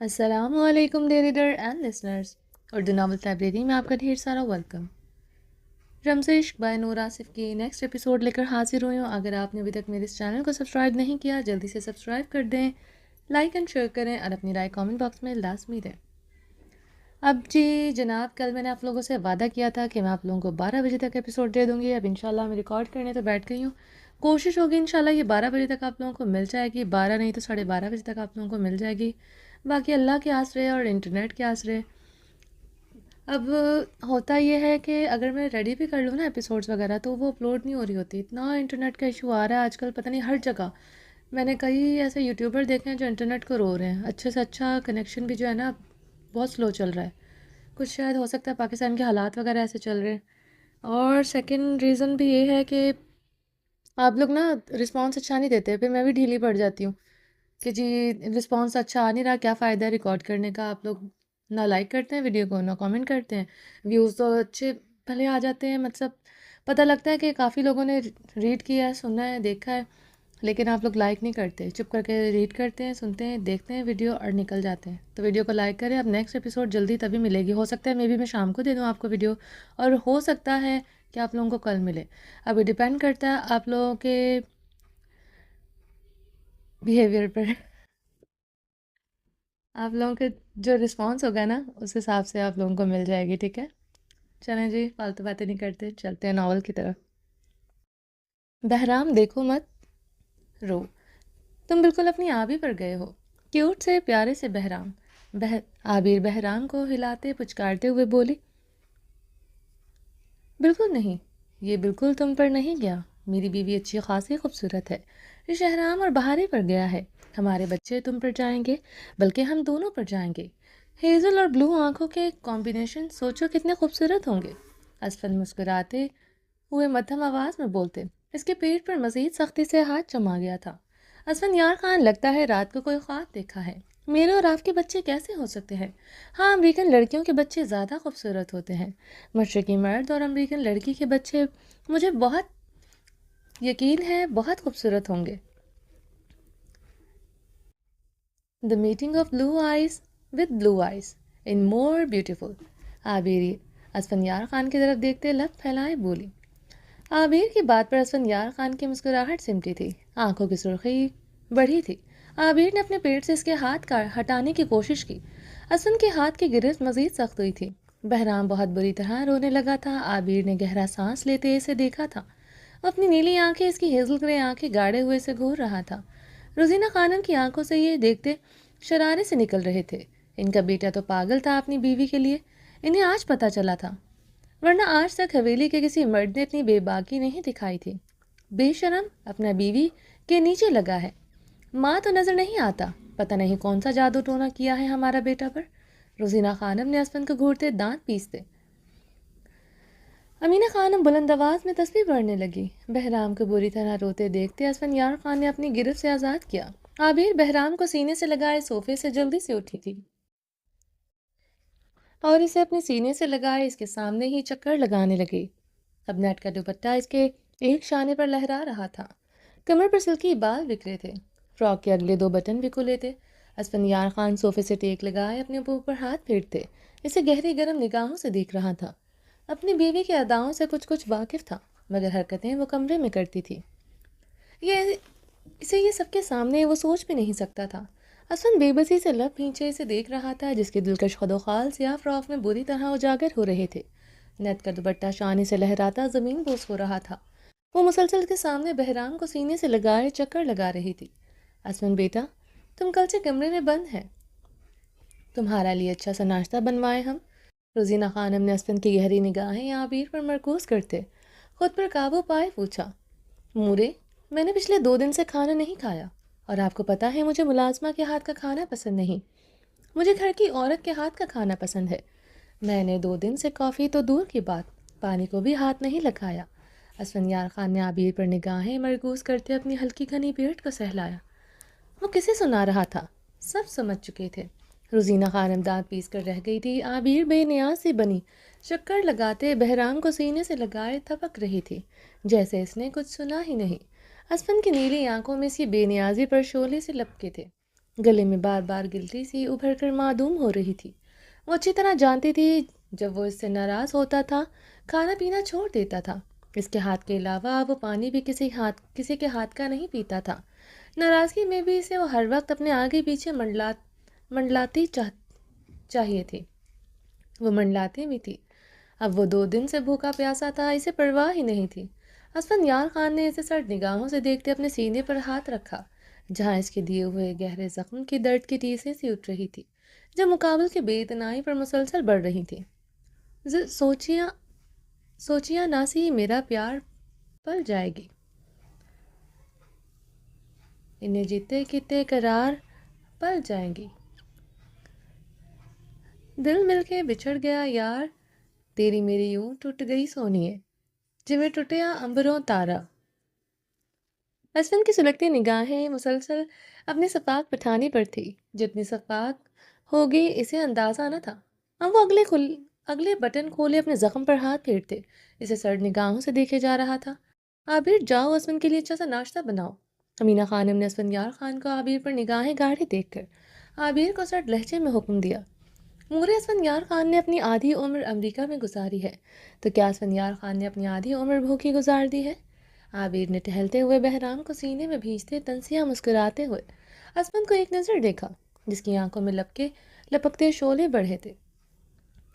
السلام علیکم dear reader and listeners, Urdu novel library میں آپ کا ڈھیر سارا ویلکم۔ رمز عشق بائی نور آصف کی نیکسٹ ایپیسوڈ لے کر حاضر ہوئی ہوں۔ اگر آپ نے ابھی تک میرے اس چینل کو سبسکرائب نہیں کیا، جلدی سے سبسکرائب کر دیں، لائک اینڈ شیئر کریں اور اپنی رائے کامنٹ باکس میں لازمی دیں۔ اب جی جناب، کل میں نے آپ لوگوں سے وعدہ کیا تھا کہ میں آپ لوگوں کو 12 بجے تک ایپیسوڈ دے دوں گی۔ اب انشاءاللہ میں ریکارڈ کرنے تو بیٹھ گئی ہوں، کوشش ہوگی انشاءاللہ یہ 12 بجے تک آپ لوگوں کو مل جائے گی، 12 نہیں تو 12:30 بجے تک آپ لوگوں کو مل جائے گی۔ باقی اللہ کے آسرے اور انٹرنیٹ کے آسرے۔ اب ہوتا یہ ہے کہ اگر میں ریڈی بھی کر لوں نا ایپیسوڈز وغیرہ تو وہ اپلوڈ نہیں ہو رہی ہوتی، اتنا انٹرنیٹ کا ایشو آ رہا ہے آج کل، پتہ نہیں ہر جگہ۔ میں نے کئی ایسے یوٹیوبر دیکھے ہیں جو انٹرنیٹ کو رو رہے ہیں، اچھے سے اچھا کنیکشن بھی جو ہے نا بہت سلو چل رہا ہے۔ کچھ شاید ہو سکتا ہے پاکستان کے حالات وغیرہ ایسے چل رہے ہیں، اور سیکنڈ ریزن بھی یہ ہے کہ آپ لوگ نا رسپانس اچھا نہیں دیتے، پھر میں بھی ڈھیلی پڑ جاتی ہوں کہ جی رسپانس اچھا آ نہیں رہا، کیا فائدہ ہے ریکارڈ کرنے کا۔ آپ لوگ نہ لائک کرتے ہیں ویڈیو کو، نہ کامنٹ کرتے ہیں، ویوز تو اچھے بھلے آ جاتے ہیں، مطلب پتہ لگتا ہے کہ کافی لوگوں نے ریڈ کیا ہے، سنا ہے، دیکھا ہے، لیکن آپ لوگ لائک نہیں کرتے، چپ کر کے ریڈ کرتے ہیں، سنتے ہیں، دیکھتے ہیں ویڈیو اور نکل جاتے ہیں۔ تو ویڈیو کو لائک کریں۔ اب نیکسٹ ایپیسوڈ جلدی تبھی ملے گی، ہو سکتا ہے مے بی میں شام کو دے دوں آپ کو ویڈیو، اور ہو سکتا ہے کہ آپ لوگوں کو کل ملے۔ ابھی ڈپینڈ کرتا ہے آپ لوگوں کے بیہیویئر پر، آپ لوگوں کے جو رسپانس ہوگا نا اس حساب سے آپ لوگوں کو مل جائے گی، ٹھیک ہے؟ چلیں جی، فالتو باتیں نہیں کرتے، چلتے ہیں ناول کی طرف۔ بہرام دیکھو مت رو، تم بالکل اپنی آبی پر گئے ہو، کیوٹ سے پیارے سے بہرام۔ عابر بہرام کو ہلاتے پچکارتے ہوئے بولی، بالکل نہیں، یہ بالکل تم پر نہیں گیا، میری بیوی اچھی خاصی خوبصورت ہے، یہ شہرام اور بہاری پر گیا ہے، ہمارے بچے تم پر جائیں گے، بلکہ ہم دونوں پر جائیں گے۔ ہیزل اور بلو آنکھوں کے کمبینیشن سوچو کتنے خوبصورت ہوں گے۔ اسفل مسکراتے ہوئے مدھم آواز میں بولتے، اس کے پیٹ پر مزید سختی سے ہاتھ جما گیا تھا۔ اسفن یار خان، لگتا ہے رات کو کوئی خواب دیکھا ہے، میرے اور آپ کے بچے کیسے ہو سکتے ہیں؟ ہاں، امریکن لڑکیوں کے بچے زیادہ خوبصورت ہوتے ہیں، مشرقی مرد اور امریکن لڑکی کے بچے مجھے بہت یقین ہے بہت خوبصورت ہوں گے۔ The meeting of blue eyes with blue eyes in more beautiful. عابر Asfandyar Khan کی طرف دیکھتے لب پھیلائے بولی۔ عابر کی بات پر اسفندیار خان کی مسکراہٹ سمٹی تھی، آنکھوں کی سرخی بڑھی تھی۔ عابر نے اپنے پیٹ سے اس کے ہاتھ کا ہٹانے کی کوشش کی، اسفند کے ہاتھ کی گرفت مزید سخت ہوئی تھی۔ بہرام بہت بری طرح رونے لگا تھا۔ عابر نے گہرا سانس لیتے اسے دیکھا تھا، اپنی نیلی آنکھیں اس کی ہیزل گرے آنکھیں گاڑے ہوئے سے گھور رہا تھا۔ روزینہ خانم کی آنکھوں سے یہ دیکھتے شرارے سے نکل رہے تھے، ان کا بیٹا تو پاگل تھا اپنی بیوی کے لیے، انہیں آج پتہ چلا تھا، ورنہ آج تک حویلی کے کسی مرد نے اتنی بے باکی نہیں دکھائی تھی۔ بے شرم، اپنا بیوی کے نیچے لگا ہے، ماں تو نظر نہیں آتا، پتہ نہیں کون سا جادو ٹونا کیا ہے ہمارا بیٹا پر۔ روزینہ خانم نے اسفند کو گھورتے دانت پیستے۔ امینہ خانم بلند آواز میں تسبیح پڑھنے لگی۔ بہرام کو بری طرح روتے دیکھتے اسفند یار خان نے اپنی گرفت سے آزاد کیا۔ عابر بہرام کو سینے سے لگائے صوفے سے جلدی سے اٹھی تھی اور اسے اپنے سینے سے لگائے اس کے سامنے ہی چکر لگانے لگی۔ اب نیٹ کا دوپٹہ اس کے ایک شانے پر لہرا رہا تھا، کمر پر سلکی بال بکھرے تھے، فراک کے اگلے 2 بٹن بھی کھلے تھے۔ اسفند یار خان صوفے سے ٹیک لگائے اپنے منہ پر ہاتھ پھیرتے اسے گہری گرم نگاہوں سے دیکھ رہا تھا۔ اپنی بیوی کے اداؤں سے کچھ واقف تھا، مگر حرکتیں وہ کمرے میں کرتی تھی یہ اسے یہ سب کے سامنے وہ سوچ بھی نہیں سکتا تھا۔ اسفند بے بسی سے لب بھینچے اسے دیکھ رہا تھا، جس کے دلکش خد و خال سیاہ فراک میں بری طرح اجاگر ہو رہے تھے۔ نیت کا دوپٹہ شانے سے لہراتا زمین بوس ہو رہا تھا۔ وہ مسلسل کے سامنے بہرام کو سینے سے لگائے چکر لگا رہی تھی۔ اسفند بیٹا، تم کل سے کمرے میں بند ہے، تمہارا لیے اچھا سا ناشتہ بنوائے ہم؟ روزینہ خانم نے اسفند کی گہری نگاہیں عابر پر مرکوز کرتے خود پر قابو پائے پوچھا، مورے، میں نے پچھلے 2 دن سے کھانا نہیں کھایا، اور آپ کو پتہ ہے مجھے ملازمہ کے ہاتھ کا کھانا پسند نہیں، مجھے گھر کی عورت کے ہاتھ کا کھانا پسند ہے۔ میں نے 2 دن سے کافی تو دور کی بات، پانی کو بھی ہاتھ نہیں لگایا۔ اسفند یار خان نے عابر پر نگاہیں مرکوز کرتے اپنی ہلکی گھنی پیٹھ کو سہلایا۔ وہ کسے سنا رہا تھا؟ سب سمجھ چکے تھے۔ روزینہ خانم دانت پیس کر رہ گئی تھی۔ عابر بے نیاز سی بنی چکر لگاتے بہرام کو سینے سے لگائے تھپک رہی تھی، جیسے اس نے کچھ سنا ہی نہیں۔ اسفند کی نیلی آنکھوں میں اس کی بے نیازی پر شعلے سے لپکے تھے۔ گلے میں بار بار گلٹی سی ابھر کر معدوم ہو رہی تھی۔ وہ اچھی طرح جانتی تھی جب وہ اس سے ناراض ہوتا تھا کھانا پینا چھوڑ دیتا تھا۔ اس کے ہاتھ کے علاوہ وہ پانی بھی کسی کے ہاتھ کا نہیں پیتا تھا۔ ناراضگی میں بھی اسے وہ ہر وقت اپنے آگے پیچھے منڈلاتی چاہیے تھی۔ وہ منڈلاتی بھی تھی۔ اب وہ 2 دن سے بھوکا پیاسا تھا، اسے پرواہ ہی نہیں تھی۔ اسفندیار خان نے اسے سرد نگاہوں سے دیکھتے اپنے سینے پر ہاتھ رکھا، جہاں اس کے دیے ہوئے گہرے زخم کی درد کی ٹیسیں سی اٹھ رہی تھی، جو مقابل کی بے اتنائی پر مسلسل بڑھ رہی تھی۔ سوچیا ناسی میرا پیار پل جائے گی، انہیں جیتے کتے قرار پل جائیں گی۔ دل مل کے بچھڑ گیا یار، تیری میری یوں ٹوٹ گئی سونیے، جویں ٹوٹیا امبروں تارا۔ اسفند کی سلگتی نگاہیں مسلسل اپنی صفاق پٹھانی پر تھی، جتنی صفاق ہوگی اسے اندازہ نہ تھا۔ اب وہ اگلے بٹن کھولے اپنے زخم پر ہاتھ پھیرتے اسے سرد نگاہوں سے دیکھے جا رہا تھا۔ عابر جاؤ، اسفند کے لیے اچھا سا ناشتہ بناؤ۔ امینہ خانم نے اسفندیار خان کو عابر پر نگاہیں گاڑے دیکھ کر عابر کو سرد لہجے میں حکم دیا۔ مورے اسفندیار خان نے اپنی آدھی عمر امریکہ میں گزاری ہے، تو کیا اسفندیار خان نے اپنی آدھی عمر بھوکی گزار دی ہے؟ عابر نے ٹہلتے ہوئے بہرام کو سینے میں بھیجتے تنسیہ مسکراتے ہوئے اسفند کو ایک نظر دیکھا، جس کی آنکھوں میں لپکتے شعلے بڑھے تھے۔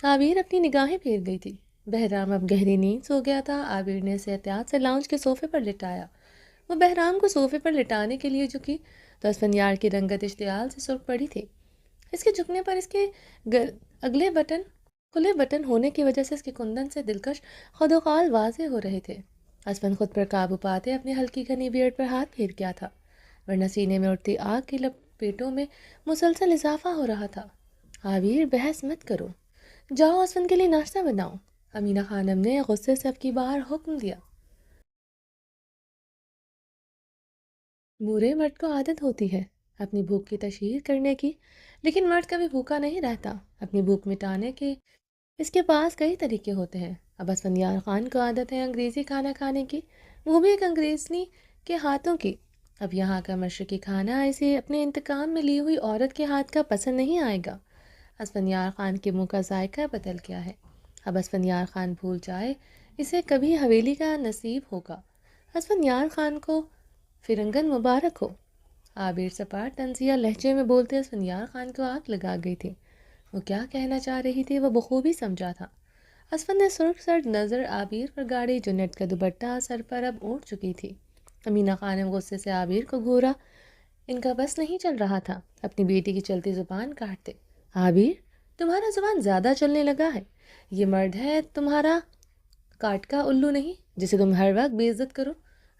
عابر اپنی نگاہیں پھیر گئی تھی۔ بہرام اب گہری نیند سو گیا تھا۔ عابر نے اسے احتیاط سے لاؤنج کے صوفے پر لٹایا۔ وہ بہرام کو صوفے پر لٹانے کے لیے جھکی تو اسفندیار کی رنگت اشتعال سے سرخ پڑی تھی۔ اس کے جھکنے پر اس کے کھلے بٹن ہونے کی وجہ سے اس کے کندن سے دلکش خدوخال واضح ہو رہے تھے۔ اسفند خود پر قابو پاتے اپنے ہلکی گھنی بیئرڈ پر ہاتھ پھیر گیا تھا، ورنہ سینے میں اٹھتی آگ کی لپیٹوں میں مسلسل اضافہ ہو رہا تھا۔ عابر بحث مت کرو، جاؤ اسفند کے لیے ناشتہ بناؤ، امینہ خانم نے غصے سے اب کی بار حکم دیا۔ بوڑھے مرد کو عادت ہوتی ہے اپنی بھوک کی تشہیر کرنے کی، لیکن مرد کبھی بھوکا نہیں رہتا۔ اپنی بھوک مٹانے کے اس کے پاس کئی طریقے ہوتے ہیں۔ اب اسفندیار خان کو عادت ہے انگریزی کھانا کھانے کی، وہ بھی ایک انگریزنی کے ہاتھوں کی۔ اب یہاں کا مشرقی کھانا اسے اپنے انتقام میں لی ہوئی عورت کے ہاتھ کا پسند نہیں آئے گا۔ اسفندیار خان کے منہ کا ذائقہ بدل گیا ہے۔ اب اسفندیار خان بھول جائے اسے کبھی حویلی کا نصیب ہوگا۔ اسفندیار خان کو فرنگن مبارک ہو۔ عابر سپاٹ تنزیہ لہجے میں بولتے اسفندیار خان کو آگ لگا گئی تھی۔ وہ کیا کہنا چاہ رہی تھی وہ بخوبی سمجھا تھا۔ اسفند نے سرخ سرد نظر عابر پر گاڑی جو نیٹ کا دوپٹہ سر پر اب اونٹ چکی تھی۔ امینہ خانم غصے سے عابر کو گھورا، ان کا بس نہیں چل رہا تھا اپنی بیٹی کی چلتی زبان کاٹتے۔ عابر، تمہارا زبان زیادہ چلنے لگا ہے، یہ مرد ہے تمہارا کاٹ کا الو نہیں جسے تم ہر وقت بے عزت کرو۔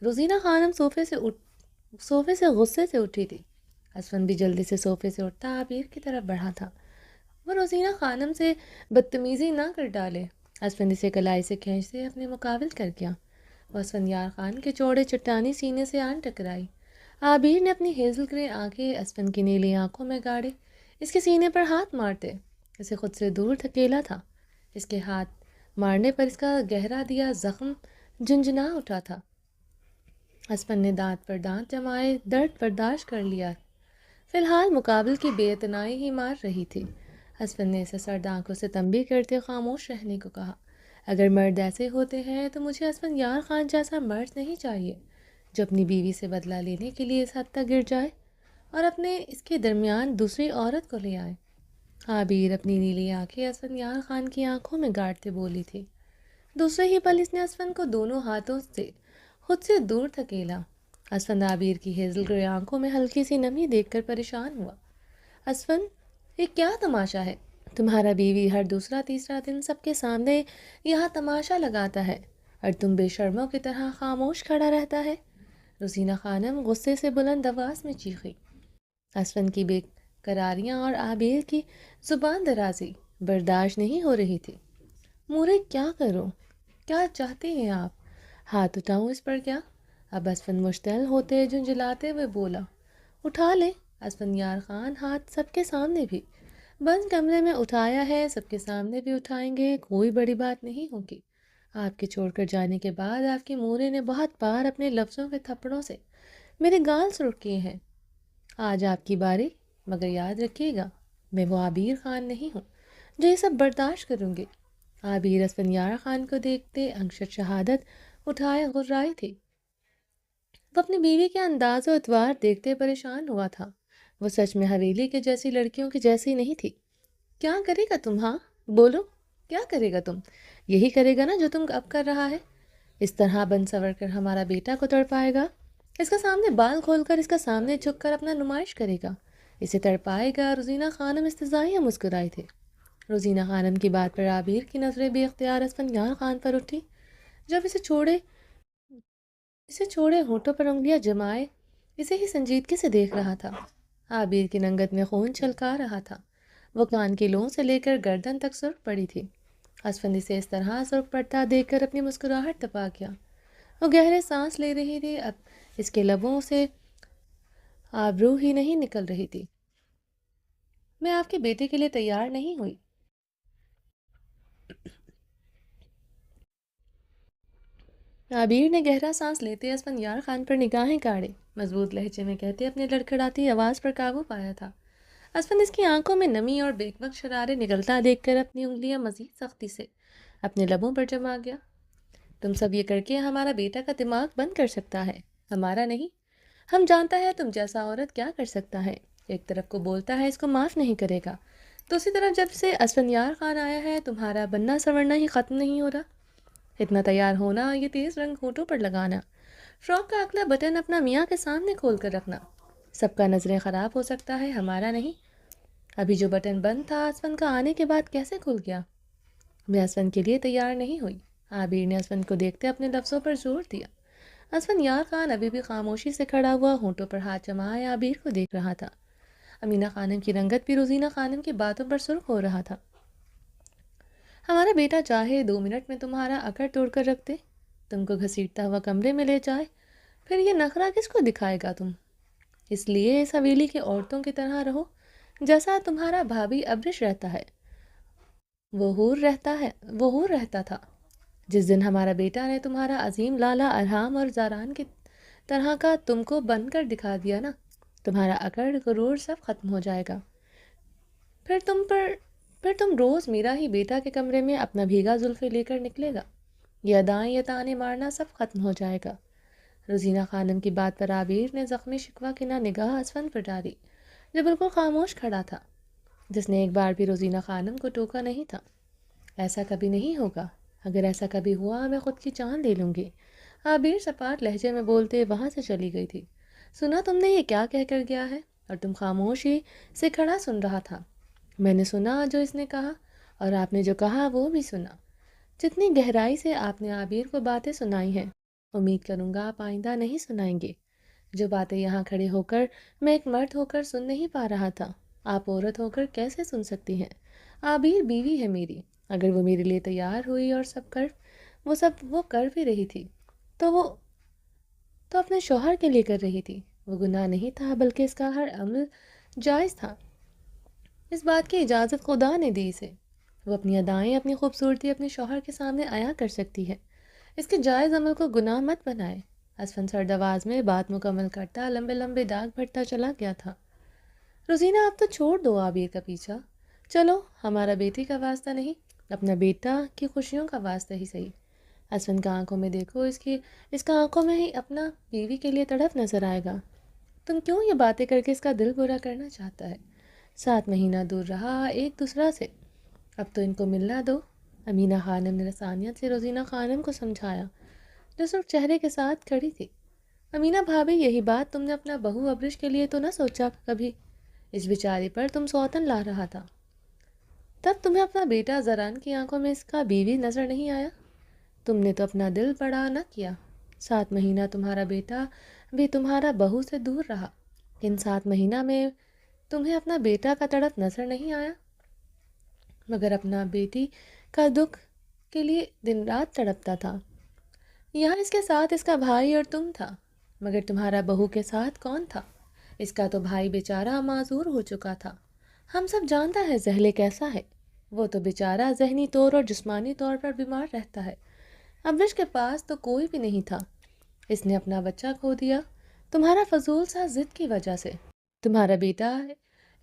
روزینہ خانم صوفے سے غصے سے اٹھی تھی۔ اسفند بھی جلدی سے صوفے سے اٹھتا عابر کی طرف بڑھا تھا، وہ روزینہ خانم سے بدتمیزی نہ کر ڈالے۔ اسفند اسے کلائی سے کھینچتے اپنے مقابل کر گیا۔ وہ اسفندیار خان کے چوڑے چٹانی سینے سے آن ٹکرائی۔ عابر نے اپنی ہیزل گرے آنکھیں اسفند کی نیلی آنکھوں میں گاڑے اس کے سینے پر ہاتھ مارتے اسے خود سے دور دھکیلا تھا۔ اس کے ہاتھ مارنے پر اس کا گہرا دیا زخم جنجنا اٹھا تھا۔ اسفند نے دانت پر دانت جمائے درد برداشت کر لیا۔ فی الحال مقابل کی بے اتنائی ہی مار رہی تھی۔ اسفند نے اسے سرد آنکھوں سے تنبیہ کرتے خاموش رہنے کو کہا۔ اگر مرد ایسے ہوتے ہیں تو مجھے اسفندیار خان جیسا مرد نہیں چاہیے جو اپنی بیوی سے بدلہ لینے کے لیے اس حد تک گر جائے اور اس کے درمیان دوسری عورت کو لے آئے۔ عابر اپنی نیلی آنکھیں اسفندیار خان کی آنکھوں میں گاڑتے بولی تھی۔ دوسرے ہی پل اس نے اسفند کو دونوں ہاتھوں سے خود سے دور دھکیلا۔ اسفند عابر کی ہیزل گرے آنکھوں میں ہلکی سی نمی دیکھ کر پریشان ہوا۔ اسفند، یہ کیا تماشا ہے؟ تمہارا بیوی ہر دوسرا تیسرا دن سب کے سامنے یہاں تماشا لگاتا ہے اور تم بے شرموں کی طرح خاموش کھڑا رہتا ہے۔ روزینہ خانم غصے سے بلند آواز میں چیخی۔ اسفند کی بے قراریاں اور عابر کی زبان درازی برداشت نہیں ہو رہی تھی۔ مورے کیا کروں؟ کیا چاہتے ہیں آپ؟ ہاتھ اٹھاؤں اس پر کیا؟ اب اسفند مشتعل ہوتے جھنجھلاتے ہوئے بولا۔ اٹھا لے اسفندیار خان، ہاتھ سب کے سامنے بھی۔ بند کمرے میں اٹھایا ہے، سب کے سامنے بھی اٹھائیں گے، کوئی بڑی بات نہیں ہوگی۔ آپ کے چھوڑ کر جانے کے بعد آپ کی مورے نے بہت بار اپنے لفظوں کے تھپڑوں سے میرے گال سرخ کیے ہیں۔ آج آپ کی باری۔ مگر یاد رکھیے گا میں وہ عبیر خان نہیں ہوں جو یہ سب برداشت کروں گی۔ عبیر اسفندیار خان کو دیکھتے انگشت شہادت اٹھائے غرائی تھی۔ وہ اپنی بیوی کے انداز و اتوار دیکھتے پریشان ہوا تھا۔ وہ سچ میں حویلی کے جیسی لڑکیوں کی جیسی نہیں تھی۔ کیا کرے گا تم؟ ہاں بولو، کیا کرے گا تم؟ یہی کرے گا نا جو تم اب کر رہا ہے؟ اس طرح بن سور کر ہمارا بیٹا کو تڑپائے گا، اس کا سامنے بال کھول کر، اس کا سامنے جھک کر اپنا نمائش کرے گا، اسے تڑپائے گا۔ روزینہ خانم استہزائیہ مسکرائی تھے۔ روزینہ خانم کی بات پر عابر کی نظریں بے اختیار اسفندیار خان پر اٹھی۔ جب اسے چھوڑے ہونٹوں پر انگلیاں جمائے اسے ہی سنجیدگی سے دیکھ رہا تھا۔ عابر کی ننگت میں خون چھلکا رہا تھا۔ وہ کان کی لوؤں سے لے کر گردن تک سرخ پڑی تھی۔ اسفندی سے اس طرح سرخ پڑتا دیکھ کر اپنی مسکراہٹ دبا گیا۔ وہ گہرے سانس لے رہی تھی، اب اس کے لبوں سے آبرو ہی نہیں نکل رہی تھی۔ میں آپ کے بیٹے کے لیے تیار نہیں ہوئی۔ عابر نے گہرا سانس لیتے اسفندیار خان پر نگاہیں گاڑی، مضبوط لہجے میں کہتے اپنی لڑکھڑاتی آواز پر قابو پایا تھا۔ اسفند اس کی آنکھوں میں نمی اور بیک وقت شرارے نگلتا دیکھ کر اپنی انگلیاں مزید سختی سے اپنے لبوں پر جما گیا۔ تم سب یہ کر کے ہمارا بیٹا کا دماغ بند کر سکتا ہے، ہمارا نہیں۔ ہم جانتا ہے تم جیسا عورت کیا کر سکتا ہے، ایک طرف کو بولتا ہے اس کو معاف نہیں کرے گا، دوسری طرف جب سے اسفندیار خان آیا ہے تمہارا بننا سورنا ہی ختم نہیں ہو رہا۔ اتنا تیار ہونا، یہ تیز رنگ ہونٹوں پر لگانا، فراک کا اگلا بٹن اپنا میاں کے سامنے کھول کر رکھنا، سب کا نظریں خراب ہو سکتا ہے، ہمارا نہیں۔ ابھی جو بٹن بند تھا اسفند کا آنے کے بعد کیسے کھل گیا؟ میں اسفند کے لیے تیار نہیں ہوئی۔ عابر نے اسفند کو دیکھتے اپنے لفظوں پر زور دیا۔ اسفندیار خان ابھی بھی خاموشی سے کھڑا ہوا ہونٹوں پر ہاتھ جمائے عابر کو دیکھ رہا تھا۔ امینہ خانم کی رنگت بھی روزینہ خانم کی باتوں پر سرخ ہو رہا تھا۔ ہمارا بیٹا چاہے 2 منٹ میں تمہارا اکڑ توڑ کر رکھ دے، تم کو گھسیٹتا ہوا کمرے میں لے جائے، پھر یہ نخرہ کس کو دکھائے گا تم؟ اس لیے اس حویلی کی عورتوں کی طرح رہو جیسا تمہارا بھابھی ابرش رہتا ہے، وہ حور رہتا تھا۔ جس دن ہمارا بیٹا نے تمہارا عظیم لالا ارحام اور زاران کی طرح کا تم کو بن کر دکھا دیا نا، تمہارا اکڑ غرور سب ختم ہو جائے گا۔ پھر تم روز میرا ہی بیٹا کے کمرے میں اپنا بھیگا زلفے لے کر نکلے گا، یہ ادائیں یہ تانے مارنا سب ختم ہو جائے گا۔ روزینہ خانم کی بات پر عابر نے زخمی شکوہ کی نہ نگاہ اسفند پر ڈالی جو بالکل خاموش کھڑا تھا، جس نے ایک بار بھی روزینہ خانم کو ٹوکا نہیں تھا۔ ایسا کبھی نہیں ہوگا، اگر ایسا کبھی ہوا میں خود کی جان لے لوں گی۔ عابر سپاٹ لہجے میں بولتے وہاں سے چلی گئی تھی۔ سنا تم نے یہ کیا کہہ کر گیا ہے؟ اور تم خاموشی سے کھڑا سن رہا تھا۔ میں نے سنا جو اس نے کہا، اور آپ نے جو کہا وہ بھی سنا۔ جتنی گہرائی سے آپ نے عابر کو باتیں سنائی ہیں، امید کروں گا آپ آئندہ نہیں سنائیں گے۔ جو باتیں یہاں کھڑے ہو کر میں ایک مرد ہو کر سن نہیں پا رہا تھا، آپ عورت ہو کر کیسے سن سکتی ہیں؟ عابر بیوی ہے میری، اگر وہ میرے لیے تیار ہوئی اور وہ کر بھی رہی تھی تو اپنے شوہر کے لیے کر رہی تھی۔ وہ گناہ نہیں تھا، بلکہ اس کا ہر عمل جائز تھا۔ اس بات کی اجازت خدا نے دی اسے۔ وہ اپنی ادائیں، اپنی خوبصورتی اپنے شوہر کے سامنے عیاں کر سکتی ہے۔ اس کے جائز عمل کو گناہ مت بنائے۔ اسفند سرد آواز میں بات مکمل کرتا لمبے لمبے داغ بھرتا چلا گیا تھا۔ روزینہ اب تو چھوڑ دو عابر کا پیچھا، چلو ہمارا بیٹی کا واسطہ نہیں، اپنا بیٹا کی خوشیوں کا واسطہ ہی صحیح۔ اسفند کا آنکھوں میں دیکھو، اس کا آنکھوں میں ہی اپنا بیوی کے لیے تڑپ نظر آئے گا۔ تم کیوں یہ باتیں کر کے اس کا دل برا کرنا چاہتا ہے؟ 7 مہینہ دور رہا ایک دوسرا سے، اب تو ان کو ملنا دو۔ امینہ خانم نے لسانیت سے روزینہ خانم کو سمجھایا جو صرف چہرے کے ساتھ کھڑی تھی۔ امینہ بھابھی، یہی بات تم نے اپنا بہو ابرش کے لیے تو نہ سوچا کبھی؟ اس بیچاری پر تم سوتن لا رہا تھا، تب تمہیں اپنا بیٹا زران کی آنکھوں میں اس کا بیوی نظر نہیں آیا؟ تم نے تو اپنا دل بڑا نہ کیا۔ 7 مہینہ تمہارا بیٹا بھی تمہارا بہو سے دور رہا، ان 7 مہینہ میں تمہیں اپنا بیٹا کا تڑپ نظر نہیں آیا؟ مگر اپنا بیٹی کا دکھ کے لیے دن رات تڑپتا تھا۔ یہاں اس کے ساتھ اس کا بھائی اور تم تھا، مگر تمہارا بہو کے ساتھ کون تھا؟ اس کا تو بھائی بیچارہ معذور ہو چکا تھا۔ ہم سب جانتا ہے زہلے کیسا ہے، وہ تو بیچارہ ذہنی طور اور جسمانی طور پر بیمار رہتا ہے۔ ابرش کے پاس تو کوئی بھی نہیں تھا، اس نے اپنا بچہ کھو دیا تمہارا فضول سا ضد کی وجہ سے۔ تمہارا بیٹا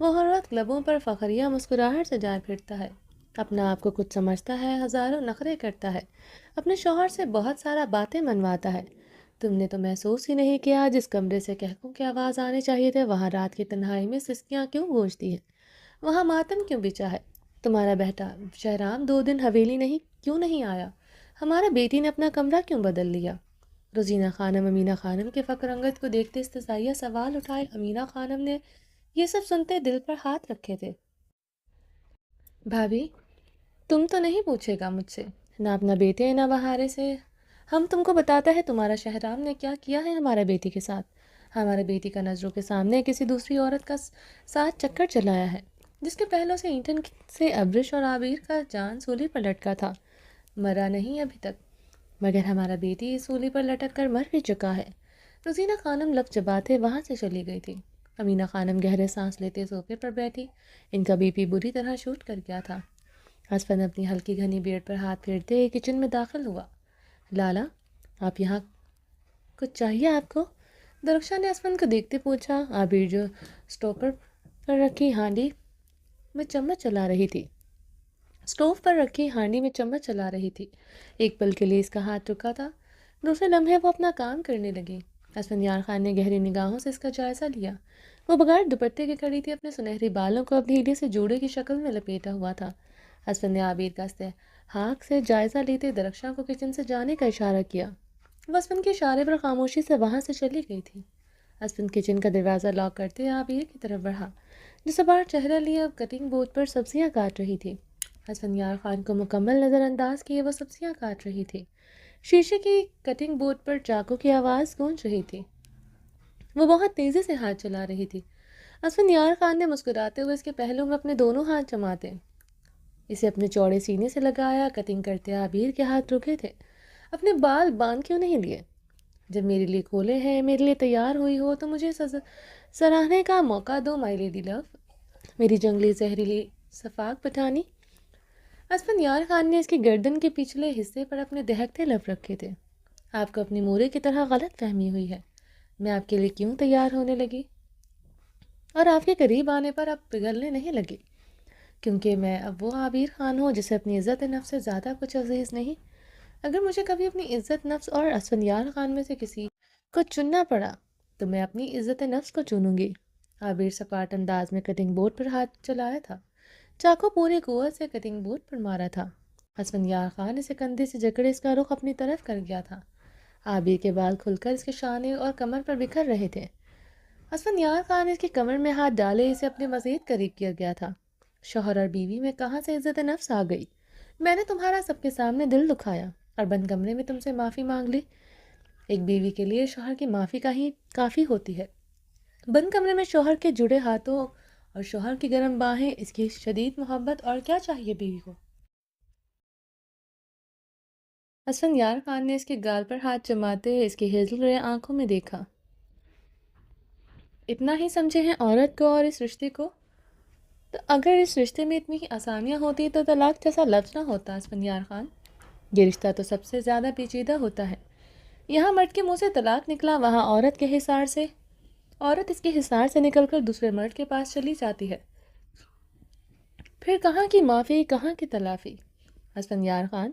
وہ ہر وقت لبوں پر فخریہ مسکراہٹ سے جائے پھرتا ہے، اپنا آپ کو کچھ سمجھتا ہے، ہزاروں نخرے کرتا ہے، اپنے شوہر سے بہت سارا باتیں منواتا ہے۔ تم نے تو محسوس ہی نہیں کیا جس کمرے سے قہقوں کی آواز آنے چاہیے تھے وہاں رات کی تنہائی میں سسکیاں کیوں گونجتی ہیں، وہاں ماتم کیوں بچا ہے؟ تمہارا بیٹا شہرام 2 دن حویلی نہیں کیوں نہیں آیا؟ ہمارا بیٹی نے اپنا کمرہ کیوں بدل لیا؟ روزینہ خانم امینہ خانم کے فقر انگت کو دیکھتے استزائیہ سوال اٹھائے۔ امینہ خانم نے یہ سب سنتے دل پر ہاتھ رکھے تھے۔ بھابھی، تم تو نہیں پوچھے گا مجھ سے، نہ اپنا بیٹے نہ بہارے سے، ہم تم کو بتاتا ہے تمہارا شہرام نے کیا کیا ہے ہمارے بیٹی کے ساتھ۔ ہمارے بیٹی کا نظروں کے سامنے کسی دوسری عورت کا ساتھ چکر چلایا ہے، جس کے پہلوں سے اینٹھن سے ابرش اور عابیر کا جان سولی پر لٹکا تھا، مرا نہیں ابھی تک، مگر ہمارا بیٹی اس سولی پر لٹک کر مر بھی چکا ہے۔ روزینہ خانم لب چباتے وہاں سے چلی گئی تھی۔ امینہ خانم گہرے سانس لیتے صوفے پر بیٹھی، ان کا بی پی بری طرح شوٹ کر گیا تھا۔ اسفند اپنی ہلکی گھنی بیڑ پر ہاتھ پھیرتے کچن میں داخل ہوا۔ لالا، آپ یہاں کچھ چاہیے آپ کو؟ درخشاں نے اسفند کو دیکھتے پوچھا۔ عابیر جو اسٹوو پر رکھی ہانڈی میں چمچ چلا رہی تھی ایک پل کے لیے اس کا ہاتھ رکا تھا، دوسرے لمحے وہ اپنا کام کرنے لگی۔ اسفندیار خان نے گہری نگاہوں سے اس کا جائزہ لیا۔ وہ بغیر دوپٹے کے کھڑی تھی، اپنے سنہری بالوں کو اب ڈھیلے سے جوڑے کی شکل میں لپیٹا ہوا تھا۔ اسفند نے عابیر کا استحقاق سے جائزہ لیتے درخشاں کو کچن سے جانے کا اشارہ کیا۔ وہ اسفند کے اشارے پر خاموشی سے وہاں سے چلی گئی تھی۔ اسفند کچن کا دروازہ لاک کرتے عابیر کی طرف بڑھا، جو سبار چہرہ لیے اب کٹنگ بورڈ پر سبزیاں کاٹ رہی تھی۔ اسفندیار خان کو مکمل نظر انداز کیے وہ سبزیاں کاٹ رہی تھی۔ شیشے کی کٹنگ بورڈ پر چاقو کی آواز گونج رہی تھی۔ وہ بہت تیزی سے ہاتھ چلا رہی تھی۔ اسفندیار خان نے مسکراتے ہوئے اس کے پہلو میں اپنے دونوں ہاتھ جماتے اسے اپنے چوڑے سینے سے لگایا۔ کٹنگ کرتے عابیر کے ہاتھ رکے تھے۔ اپنے بال باندھ کیوں نہیں لیے؟ جب میرے لیے کھولے ہیں، میرے لیے تیار ہوئی ہو تو مجھے سراہنے کا موقع دو مائی لیڈی لو، میری جنگلی زہریلی صفاق پٹھانی۔ اسفندیار خان نے اس کی گردن کے پچھلے حصے پر اپنے دہکتے لب رکھے تھے۔ آپ کو اپنی مورے کی طرح غلط فہمی ہوئی ہے، میں آپ کے لیے کیوں تیار ہونے لگی اور آپ کے قریب آنے پر اب پگھلنے نہیں لگی، کیونکہ میں اب وہ عابیر خان ہوں جسے اپنی عزت نفس سے زیادہ کچھ عزیز نہیں۔ اگر مجھے کبھی اپنی عزت نفس اور اسفندیار خان میں سے کسی کو چننا پڑا تو میں اپنی عزت نفس کو چنوں گی۔ عابیر سپاٹ انداز میں کٹنگ بورڈ پر ہاتھ چلایا تھا، چاقو پوری قوت سے کٹنگ بورڈ پر مارا تھا۔ اسفندیار خان اسے کندھے سے جکڑے اس کا رخ اپنی طرف کر گیا تھا۔ عابیر کے بال کھل کر اس کے شانے اور کمر پر بکھر رہے تھے۔ اسفندیار خان اس کی کمر میں ہاتھ ڈالے اسے اپنے مزید قریب کیا گیا تھا۔ شوہر اور بیوی میں کہاں سے عزت نفس آ گئی؟ میں نے تمہارا سب کے سامنے دل دکھایا اور بند کمرے میں تم سے معافی مانگ لی۔ ایک بیوی کے لیے شوہر کی معافی کا ہی کافی ہوتی ہے۔ بند کمرے میں شوہر کے جڑے ہاتھوں اور شوہر کی گرم باہیں، اس کی شدید محبت، اور کیا چاہیے بیوی کو؟ اسفندیار خان نے اس کے گال پر ہاتھ جماتے اس کی ہیزل رے آنکھوں میں دیکھا۔ اتنا ہی سمجھے ہیں عورت کو اور اس رشتے کو؟ تو اگر اس رشتے میں اتنی ہی آسانیاں ہوتی تو طلاق جیسا لفظ نہ ہوتا اسفندیار خان۔ یہ رشتہ تو سب سے زیادہ پیچیدہ ہوتا ہے۔ یہاں مرد کے منہ سے طلاق نکلا، وہاں عورت اس کے حصار سے نکل کر دوسرے مرد کے پاس چلی جاتی ہے۔ پھر کہاں کی معافی، کہاں کی تلافی؟ اسفندیار خان،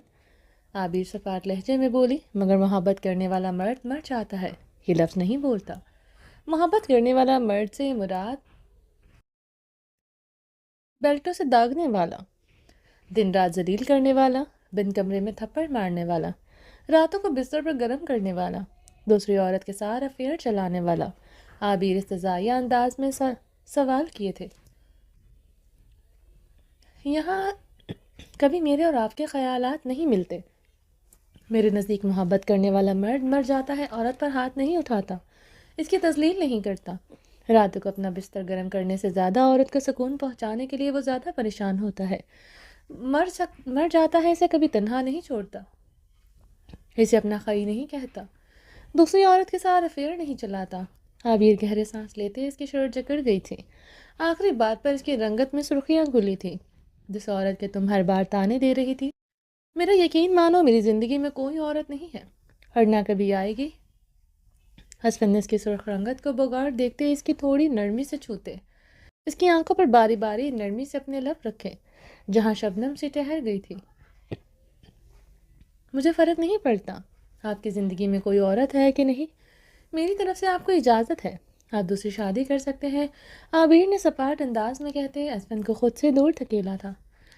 عابیر سپاٹ لہجے میں بولی، مگر محبت کرنے والا مرد مر جاتا ہے، یہ لفظ نہیں بولتا۔ محبت کرنے والا مرد سے مراد بیلٹوں سے داغنے والا، دن رات ذلیل کرنے والا، بند کمرے میں تھپڑ مارنے والا، راتوں کو بستر پر گرم کرنے والا، دوسری عورت کے ساتھ افیئر چلانے والا۔ عابیر استزائیہ انداز میں سوال کیے تھے۔ یہاں کبھی میرے اور آپ کے خیالات نہیں ملتے۔ میرے نزدیک محبت کرنے والا مرد مر جاتا ہے، عورت پر ہاتھ نہیں اٹھاتا، اس کی تذلیل نہیں کرتا۔ راتوں کو اپنا بستر گرم کرنے سے زیادہ عورت کو سکون پہنچانے کے لیے وہ زیادہ پریشان ہوتا ہے۔ مر جاتا ہے، اسے کبھی تنہا نہیں چھوڑتا، اسے اپنا خئی نہیں کہتا، دوسری عورت کے ساتھ افیئر نہیں چلاتا۔ عابیر گہرے سانس لیتے اس کی شرٹ جکڑ گئی تھی۔ آخری بات پر اس کی رنگت میں سرخیاں گھلی تھی۔ جس عورت کے تم ہر بار تانے دے رہی تھی، میرا یقین مانو میری زندگی میں کوئی عورت نہیں ہے اور نہ کبھی آئے گی۔ اسفند نے اس کی سرخ رنگت کو بغور دیکھتے اس کی تھوڑی نرمی سے چھوتے اس کی آنکھوں پر باری باری نرمی سے اپنے لب رکھے جہاں شبنم سی ٹہر گئی تھی۔ مجھے فرق نہیں پڑتا آپ کی زندگی میں کوئی عورت ہے کہ نہیں، میری طرف سے آپ کو اجازت ہے، آپ دوسری شادی کر سکتے ہیں، عابر نے سپاٹ انداز میں کہتے اسفن کو خود سے دور دھکیلا تھا،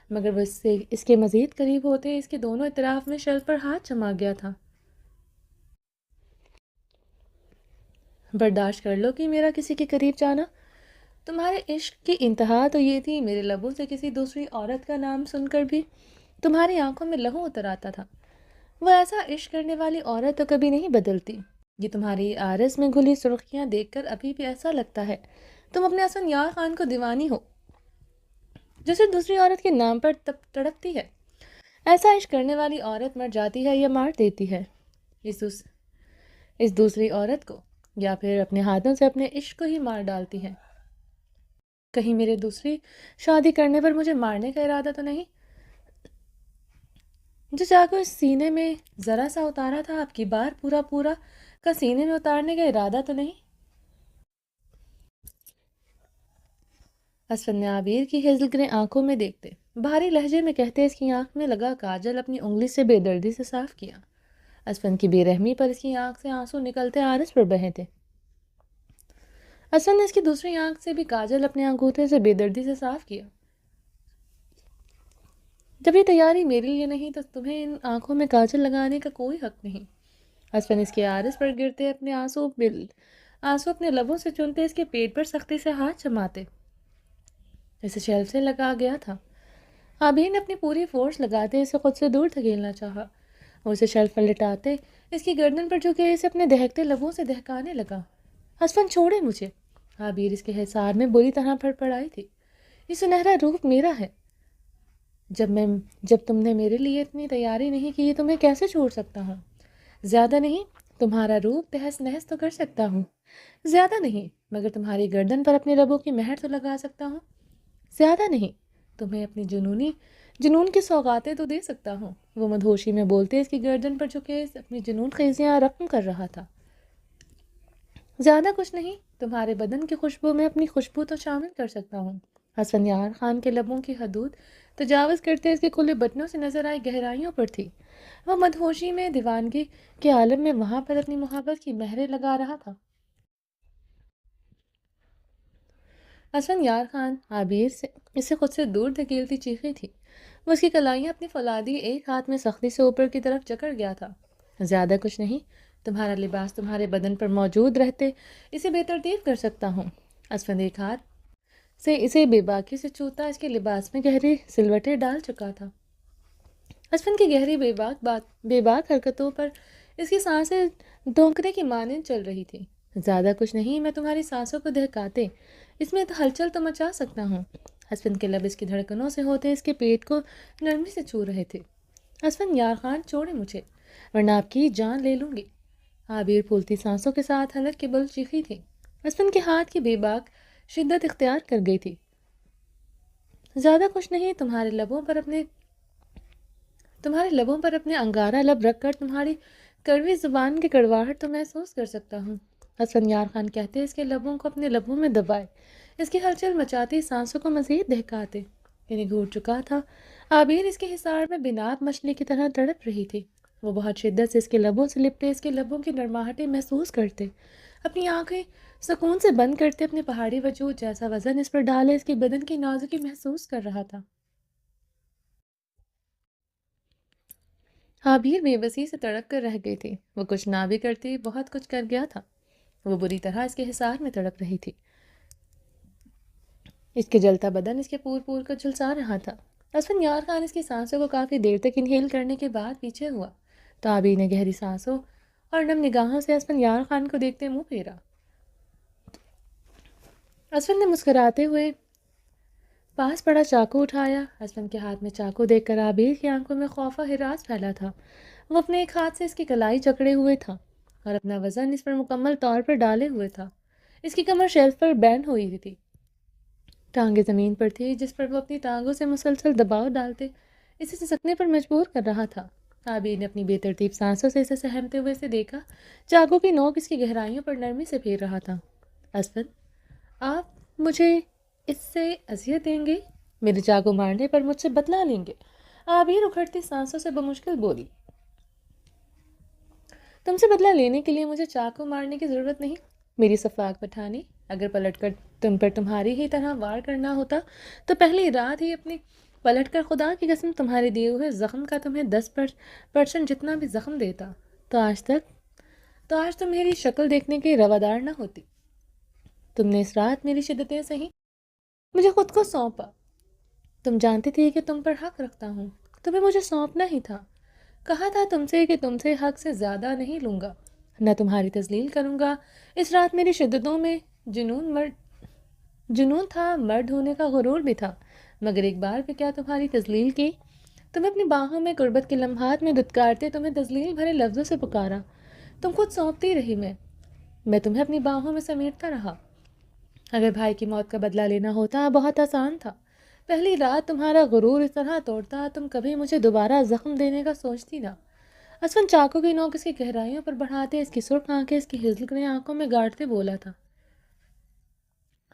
مگر وہ اس کے مزید قریب ہوتے اس کے دونوں اطراف میں شرط پر ہاتھ جما گیا تھا۔ برداشت کر لو کہ میرا کسی کے قریب جانا، تمہارے عشق کی انتہا تو یہ تھی میرے لبوں سے کسی دوسری عورت کا نام سن کر بھی تمہاری آنکھوں میں لہو اتر آتا تھا۔ وہ ایسا عشق کرنے والی عورت تو کبھی نہیں بدلتی، یہ تمہاری آرس میں گھلی سرخیاں دیکھ کر ابھی بھی ایسا لگتا ہے تم اپنے حسن یار خان کو دیوانی ہو جو صرف دوسری عورت کے نام پر تڑپتی ہے۔ ایسا عشق کرنے والی عورت مر جاتی ہے یا مار دیتی ہے اس دوسری عورت کو، یا پھر اپنے ہاتھوں سے اپنے عشق کو ہی مار ڈالتی ہے۔ کہیں میرے دوسری شادی کرنے پر مجھے مارنے کا ارادہ تو نہیں؟ جو چاقو اس سینے میں ذرا سا اتارا تھا آپ کی بار پورا کا سینے میں اتارنے کا ارادہ تو نہیں؟ اسفن نے عابر کی ہیزل گرے آنکھوں میں دیکھتے بھاری لہجے میں کہتے اس کی آنکھ میں لگا کاجل اپنی انگلی سے بے دردی سے صاف کیا۔ اسفن کی بے رحمی پر اس کی آنکھ سے آنسو نکلتے آرس پر بہے تھے۔ اسفن نے اس کی دوسری آنکھ سے بھی کاجل اپنے انگوٹھے سے بے دردی سے صاف کیا۔ جب یہ تیاری میرے لیے نہیں تو تمہیں ان آنکھوں میں کاجل لگانے کا کوئی حق نہیں۔ اسفن اس کے آرس پر گرتے اپنے آنسو اپنے لبوں سے چنتے اس کے پیٹ پر سختی سے ہاتھ جماتے۔ اسے شیلف سے لگا گیا تھا، عابر نے اپنی پوری فورس لگاتے اسے خود سے دور دھکیلنا چاہا اور اسے شیلف پر لٹاتے اس کی گردن پر جھکے اسے اپنے دہکتے لبوں سے دہکانے لگا۔ اسفن چھوڑے مجھے، عابر اس کے حصار میں بری طرح پھڑ پڑائی تھی۔ یہ سنہرا روپ میرا ہے، جب تم نے میرے لیے اتنی تیاری نہیں کی تو میں کیسے چھوڑ سکتا ہوں؟ زیادہ نہیں، تمہارا روپ تہس نہس تو کر سکتا ہوں، زیادہ نہیں، مگر تمہاری گردن پر اپنے لبوں کی مہر تو لگا سکتا ہوں، زیادہ نہیں، تمہیں اپنی جنون کی سوغاتیں تو دے سکتا ہوں۔ وہ مدہوشی میں بولتے اس کی گردن پر جھکے اپنی جنون خیزیاں رقم کر رہا تھا۔ زیادہ کچھ نہیں، تمہارے بدن کی خوشبو میں اپنی خوشبو تو شامل کر سکتا ہوں۔ حسن یار خان کے لبوں کی حدود تجاوز کرتے اس کے کھلے بٹنوں سے نظر آئی گہرائیوں پر تھی۔ وہ مدہوشی میں دیوانگی کے عالم میں وہاں پر اپنی محبت کی مہریں لگا رہا تھا۔ حسن یار خان عابر سے اسے خود سے دور دھکیلتی چیخی تھی۔ وہ اس کی کلائیاں اپنی فولادی ایک ہاتھ میں سختی سے اوپر کی طرف جکڑ گیا تھا۔ زیادہ کچھ نہیں، تمہارا لباس تمہارے بدن پر موجود رہتے اسے بے ترتیب کر سکتا ہوں۔ اسفند ایک ہاتھ سے اسے بے باکی سے چھوتا اس کے لباس میں گہری سلوٹیں ڈال چکا تھا۔ اسفند کی گہری بے باک حرکتوں پر اس کی سانسیں دھونکنے کی مانند چل رہی تھی۔ زیادہ کچھ نہیں، میں تمہاری سانسوں کو دہکاتے اس میں ہلچل تو مچا سکتا ہوں۔ اسفند کے لب اس کی دھڑکنوں سے ہوتے اس کے پیٹ کو نرمی سے چھو رہے تھے۔ اسفند یار خان چھوڑے مجھے ورنہ آپ کی جان لے لوں گی، عابر پھولتی سانسوں کے ساتھ حلق کے بل چیخی تھی۔ اسفند کے ہاتھ کی بے باک شدت اختیار کر گئی تھی۔ زیادہ کچھ نہیں، تمہارے لبوں پر اپنے انگارہ لب رکھ کر تمہاری کڑوی زبان کی کڑواہٹ تو محسوس کر سکتا ہوں۔ حسن یار خان کہتے اس کے لبوں کو اپنے لبوں میں دبائے اس کی ہلچل مچاتی سانسوں کو مزید دہکاتے۔ انہیں گھوٹ چکا تھا، عابر اس کے حصار میں بناب مچھلی کی طرح تڑپ رہی تھی۔ وہ بہت شدت سے اس کے لبوں سے لپٹے اس کے لبوں کی نرماہٹیں محسوس کرتے، اپنی آنکھیں سکون سے بند کرتے اپنے پہاڑی وجود جیسا وزن اس پر ڈالے اس کے بدن کی نازکی محسوس کر رہا تھا۔ عابر بے بسی سے تڑپ کر رہ گئی تھی۔ وہ کچھ نہ بھی کرتی بہت کچھ کر گیا تھا۔ وہ بری طرح اس کے حصار میں تڑپ رہی تھی، اس کے جلتا بدن اس کے پور کو جھلسا رہا تھا۔ اسفند یار خان اس کی سانسوں کو کافی دیر تک انہیل کرنے کے بعد پیچھے ہوا تو عابر نے گہری سانسوں اور نم نگاہوں سے اسفند یار خان کو دیکھتے منہ پھیرا۔ اسفند نے مسکراتے ہوئے پاس پڑا چاقو اٹھایا۔ اسفند کے ہاتھ میں چاقو دیکھ کر عابر کی آنکھوں میں خوف و ہراس پھیلا تھا۔ وہ اپنے ایک ہاتھ سے اس کی کلائی جکڑے ہوئے تھا اور اپنا وزن اس پر مکمل طور پر ڈالے ہوئے تھا۔ اس کی کمر شیلف پر بینڈ ہوئی تھی، ٹانگیں زمین پر تھی جس پر وہ اپنی ٹانگوں سے مسلسل دباؤ ڈالتے اسے سسکنے پر مجبور کر رہا تھا۔ عابر نے اپنی بے ترتیب سانسوں سے اسے سہمتے ہوئے اسے دیکھا، چاقو کی نوک اس کی گہرائیوں پر نرمی سے پھیر رہا تھا۔ اسفند، آپ مجھے اس سے اذیت دیں گے، میرے چاقو مارنے پر مجھ سے بدلہ لیں گے؟ عابر اکھڑتی سانسوں سے بمشکل بولی، تم سے بدلہ لینے کے لیے مجھے چاقو مارنے کی ضرورت نہیں میری صفاق پٹھانی۔ اگر پلٹ کر تم پر تمہاری ہی طرح وار کرنا ہوتا تو پہلی رات ہی اپنی پلٹ کر خدا کی قسم تمہارے دیے ہوئے زخم کا تمہیں 10% جتنا بھی زخم دیتا تو آج تم میری شکل دیکھنے کے روادار نہ ہوتی۔ تم نے اس رات میری شدتیں سہی، مجھے خود کو سونپا۔ تم جانتی تھی کہ تم پر حق رکھتا ہوں، تمہیں مجھے سونپنا ہی تھا۔ کہا تھا تم سے کہ تم سے حق سے زیادہ نہیں لوں گا، نہ تمہاری تذلیل کروں گا۔ اس رات میری شدتوں میں جنون تھا، مرد ہونے کا غرور بھی تھا، مگر ایک بار بھی کیا تمہاری تذلیل کی؟ تمہیں اپنی باہوں میں قربت کے لمحات میں دھتکارتے تمہیں تذلیل بھرے لفظوں سے پکارا، تم خود سونپتی رہی، میں تمہیں اپنی باہوں میں سمیٹتا رہا۔ اگر بھائی کی موت کا بدلہ لینا ہوتا بہت آسان تھا، پہلی رات تمہارا غرور اس طرح توڑتا تم کبھی مجھے دوبارہ زخم دینے کا سوچتی نہ۔ اسفن چاقو کی نوک اس کی گہرائیوں پر بڑھاتے، اس کی سرخ آنکھیں اس کی ہلکنے آنکھوں میں گاڑتے بولا تھا۔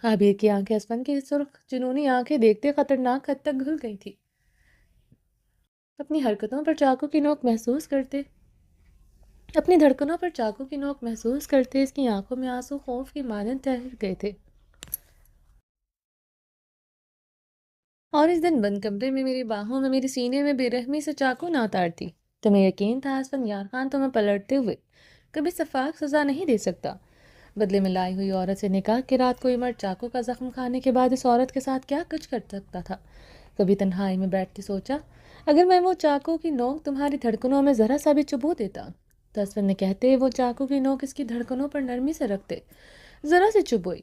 عابر کی آنکھیں اسفن کی سرخ جنونی آنکھیں دیکھتے خطرناک حد تک گھل گئی تھی۔ اپنی حرکتوں پر چاقو کی نوک محسوس کرتے، اپنی دھڑکنوں پر چاقو کی نوک محسوس کرتے اس کی آنکھوں میں آنسو خوف کی مانند تحر گئے تھے۔ اور اس دن بند کمرے میں میری باہوں میں، میری سینے میں بے رحمی سے چاقو نہ اتارتی۔ تمہیں یقین تھا اسفن یار خان تمہیں پلٹتے ہوئے کبھی شفاق سزا نہیں دے سکتا۔ بدلے میں لائی ہوئی عورت سے نکاح کی رات کوئی مرد چاقو کا زخم کھانے کے بعد اس عورت کے ساتھ کیا کچھ کر سکتا تھا؟ کبھی تنہائی میں بیٹھ کے سوچا، اگر میں وہ چاقو کی نوک تمہاری دھڑکنوں میں ذرا سا بھی چبو دیتا تو اسفن نے کہتے وہ چاقو کی نوک اس کی دھڑکنوں پر نرمی سے رکھتے، ذرا سے چبوئی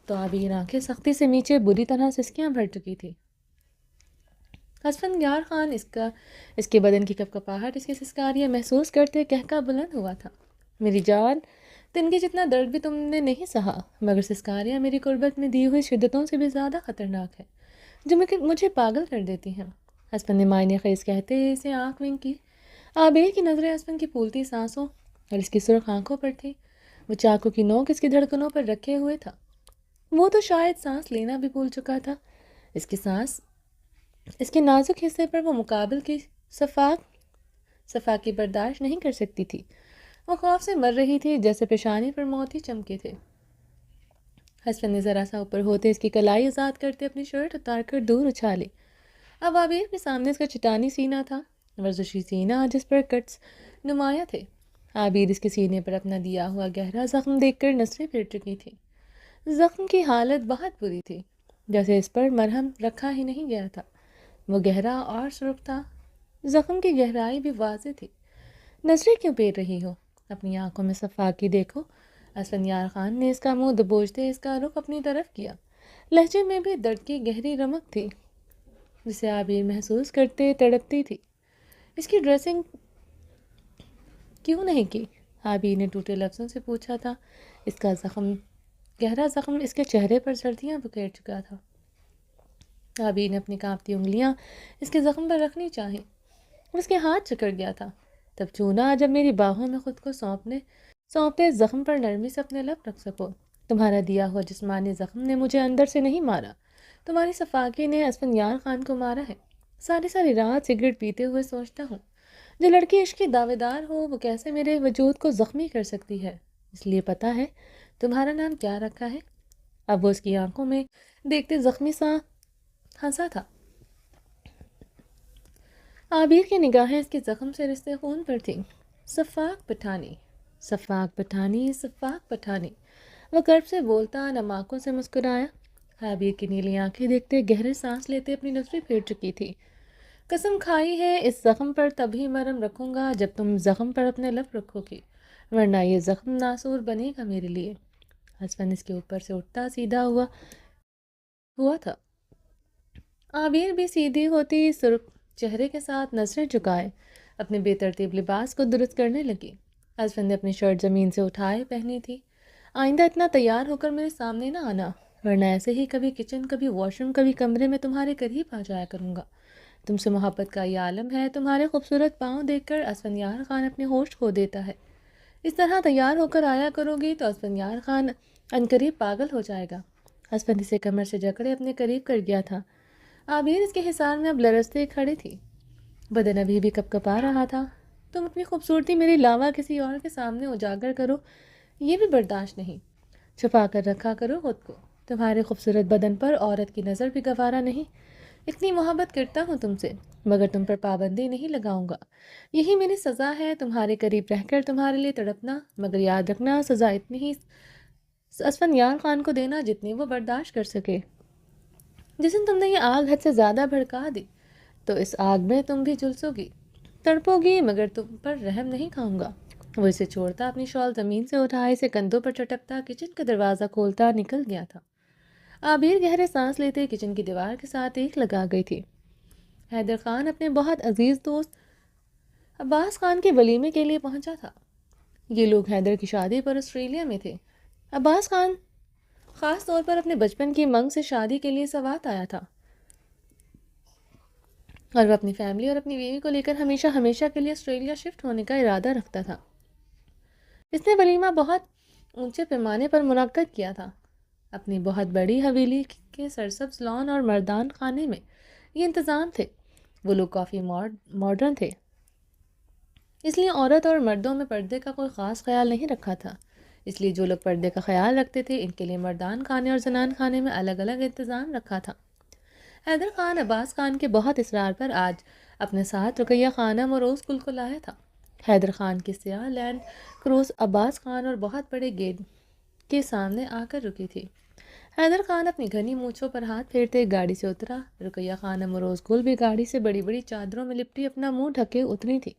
تو عابر آنکھیں سختی سے نیچے بری طرح سسکیاں بھر چکی تھی۔ اسفن یار خان اس کے بدن کی کپکپاہٹ، اس کی سسکاریاں محسوس کرتے کہکا بلند ہوا تھا، میری جان، تنکے جتنا درد بھی تم نے نہیں سہا، مگر سسکاریاں میری قربت میں دی ہوئی شدتوں سے بھی زیادہ خطرناک ہے، جو مجھے پاگل کر دیتی ہیں۔ اسفن نے معنی خیز کہتے اسے آنکھ ونک کی۔ عابر کی نظریں اسفن کی پھولتی سانسوں اور اس کی سرخ آنکھوں پر تھی۔ وہ چاقو کی نوک اس کی دھڑکنوں پر رکھے ہوئے تھا، وہ تو شاید سانس لینا بھی بھول چکا تھا۔ اس کے نازک حصے پر وہ مقابل کی صفاق کی برداشت نہیں کر سکتی تھی، وہ خوف سے مر رہی تھی جیسے پیشانی پر موتی چمکے تھے۔ اسفن نے ذرا سا اوپر ہوتے اس کی کلائی آزاد کرتے اپنی شرٹ اتار کر دور اچھالی۔ اب عابر کے سامنے اس کا چٹانی سینہ تھا، ورزشی سینہ جس پر کٹس نمایاں تھے۔ عابر اس کے سینے پر اپنا دیا ہوا گہرا زخم دیکھ کر نسلیں پھر چکی تھی۔ زخم کی حالت بہت بری تھی، جیسے اس پر مرہم رکھا ہی نہیں گیا تھا، وہ گہرا اور سرخ تھا، زخم کی گہرائی بھی واضح تھی۔ نظریں کیوں پھیر رہی ہو؟ اپنی آنکھوں میں صفاقی دیکھو۔ اسفن یار خان نے اس کا منہ دبوچتے اس کا رخ اپنی طرف کیا، لہجے میں بھی درد کی گہری رمق تھی جسے عابر محسوس کرتے تڑپتی تھی۔ اس کی ڈریسنگ کیوں نہیں کی؟ عابر نے ٹوٹے لفظوں سے پوچھا تھا۔ اس کا گہرا زخم اس کے چہرے پر سردیاں بکھیر چکا تھا۔ عابر نے اپنی کانپتی انگلیاں اس کے زخم پر رکھنی چاہیں، اس کے ہاتھ جکڑ گیا تھا۔ تب چونا جب میری باہوں میں خود کو سونپتے زخم پر نرمی سے اپنے لب رکھ سکو۔ تمہارا دیا ہوا جسمانی زخم نے مجھے اندر سے نہیں مارا، تمہاری صفاقی نے اسفن یار خان کو مارا ہے۔ ساری رات سگریٹ پیتے ہوئے سوچتا ہوں، جو لڑکی عشق کی دعوے دار ہو وہ کیسے میرے وجود کو زخمی کر سکتی ہے۔ اس لیے پتہ ہے تمہارا نام کیا رکھا ہے؟ اب وہ اس کی آنکھوں میں دیکھتے زخمی سا ہنسا تھا۔ عابر کی نگاہیں اس کے زخم سے رشتے خون پر تھیں۔ صفاق پٹھانی، صفاق پٹھانی، صفاق پٹھانی، وہ کرب سے بولتا، نم آنکھوں سے مسکرایا۔ عابر کی نیلی آنکھیں دیکھتے گہرے سانس لیتے اپنی نظریں پھیر چکی تھی۔ قسم کھائی ہے اس زخم پر تبھی مرہم رکھوں گا جب تم زخم پر اپنے لب رکھو گی، ورنہ یہ زخم ناسور بنے گا میرے لیے۔ اسفن اس کے اوپر سے اٹھتا سیدھا ہوا تھا۔ عابر بھی سیدھی ہوتی سرخ چہرے کے ساتھ نظریں جھکائے اپنے بے ترتیب لباس کو درست کرنے لگی۔ اسفن نے اپنی شرٹ زمین سے اٹھائے پہنی تھی۔ آئندہ اتنا تیار ہو کر میرے سامنے نہ آنا، ورنہ ایسے ہی کبھی کچن، کبھی واش روم، کبھی کمرے میں تمہارے قریب آ جایا کروں گا۔ تم سے محبت کا یہ عالم ہے۔ تمہارے خوبصورت پاؤں دیکھ کر اسفن یار خان اپنے ہوش کھو دیتا ہے۔ اس طرح تیار ہو کر آیا کرو گی تو اسفن یار خان عنقریب پاگل ہو جائے گا۔ اسفند اسے کمر سے جکڑے اپنے قریب کر گیا تھا۔ عابر اس کے حصار میں اب لرزتے کھڑی تھی، بدن ابھی بھی کپ کپا رہا تھا۔ تم اپنی خوبصورتی میرے علاوہ کسی اور کے سامنے اجاگر کرو، یہ بھی برداشت نہیں۔ چھپا کر رکھا کرو خود کو، تمہارے خوبصورت بدن پر عورت کی نظر بھی گوارا نہیں۔ اتنی محبت کرتا ہوں تم سے، مگر تم پر پابندی نہیں لگاؤں گا، یہی میری سزا ہے، تمہارے قریب رہ کر تمہارے لیے تڑپنا، مگر یاد رکھنا سزا اتنی ہی اسفندیار خان کو دینا جتنی وہ برداشت کر سکے۔ جس دن تم نے یہ آگ حد سے زیادہ بھڑکا دی تو اس آگ میں تم بھی جھلسو گی، تڑپو گی، مگر تم پر رحم نہیں کھاؤں گا۔ وہ اسے چھوڑتا، اپنی شال زمین سے اٹھائے اسے کندھوں پر چٹکتا کچن کا دروازہ کھولتا نکل گیا تھا۔ عابر گہرے سانس لیتے کچن کی دیوار کے ساتھ ایک لگا گئی تھی۔ حیدر خان اپنے بہت عزیز دوست عباس خان کے ولیمے کے لیے پہنچا تھا۔ یہ لوگ حیدر کی شادی پر آسٹریلیا میں تھے۔ عباس خان خاص طور پر اپنے بچپن کی منگ سے شادی کے لیے سوات آیا تھا، اور وہ اپنی فیملی اور اپنی بیوی کو لے کر ہمیشہ ہمیشہ کے لیے آسٹریلیا شفٹ ہونے کا ارادہ رکھتا تھا۔ اس نے ولیمہ بہت اونچے پیمانے پر منعقد کیا تھا۔ اپنی بہت بڑی حویلی کے سرسبز لان اور مردان خانے میں یہ انتظام تھے۔ وہ لوگ کافی ماڈرن تھے، اس لیے عورت اور مردوں میں پردے کا کوئی خاص خیال نہیں رکھا تھا۔ اس لیے جو لوگ پردے کا خیال رکھتے تھے ان کے لیے مردان خانے اور زنان خانے میں الگ الگ انتظام رکھا تھا۔ حیدر خان عباس خان کے بہت اصرار پر آج اپنے ساتھ رقیہ خانم اور روز گل کو لایا تھا۔ حیدر خان کی سیاہ لینڈ کروز عباس خان اور بہت بڑے گیٹ کے سامنے آ کر رکی تھی۔ حیدر خان اپنی گھنی مونچھوں پر ہاتھ پھیرتے گاڑی سے اترا۔ رقیہ خانم اور روز گل بھی گاڑی سے بڑی بڑی چادروں میں لپٹی اپنا منہ ڈھکے اتری تھی۔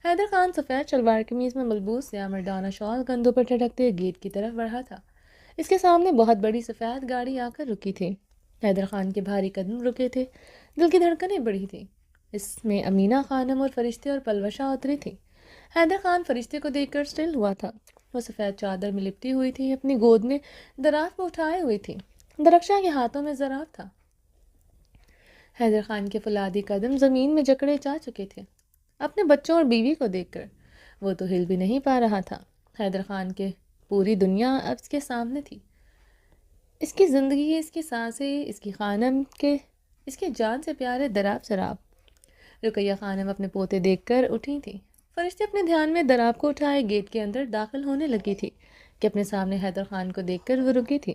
حیدر خان سفید شلوار قمیض میں ملبوس سیاہ مردانہ شال کندھوں پر ٹھٹکتے گیٹ کی طرف بڑھا تھا۔ اس کے سامنے بہت بڑی سفید گاڑی آ کر رکی تھی۔ حیدر خان کے بھاری قدم رکے تھے، دل کی دھڑکنیں بڑھی تھیں۔ اس میں امینہ خانم اور فرشتے اور پلوشہ اتری تھی۔ حیدر خان فرشتے کو دیکھ کر سٹل ہوا تھا۔ وہ سفید چادر میں لپٹی ہوئی تھی، اپنی گود میں دراف کو اٹھائے ہوئی تھی، درخشاں کے ہاتھوں میں زراف تھا۔ حیدر خان کے فولادی قدم زمین میں جکڑے جا چکے تھے۔ اپنے بچوں اور بیوی کو دیکھ کر وہ تو ہل بھی نہیں پا رہا تھا۔ حیدر خان کے پوری دنیا اب اس کے سامنے تھی، اس کی زندگی، اس کی سانسیں، اس کی خانم کے، اس کی جان سے پیارے دراب سراب۔ رقیہ خانم اپنے پوتے دیکھ کر اٹھی تھی۔ فرشتے اپنے دھیان میں دراب کو اٹھائے گیٹ کے اندر داخل ہونے لگی تھی کہ اپنے سامنے حیدر خان کو دیکھ کر وہ رکی تھی۔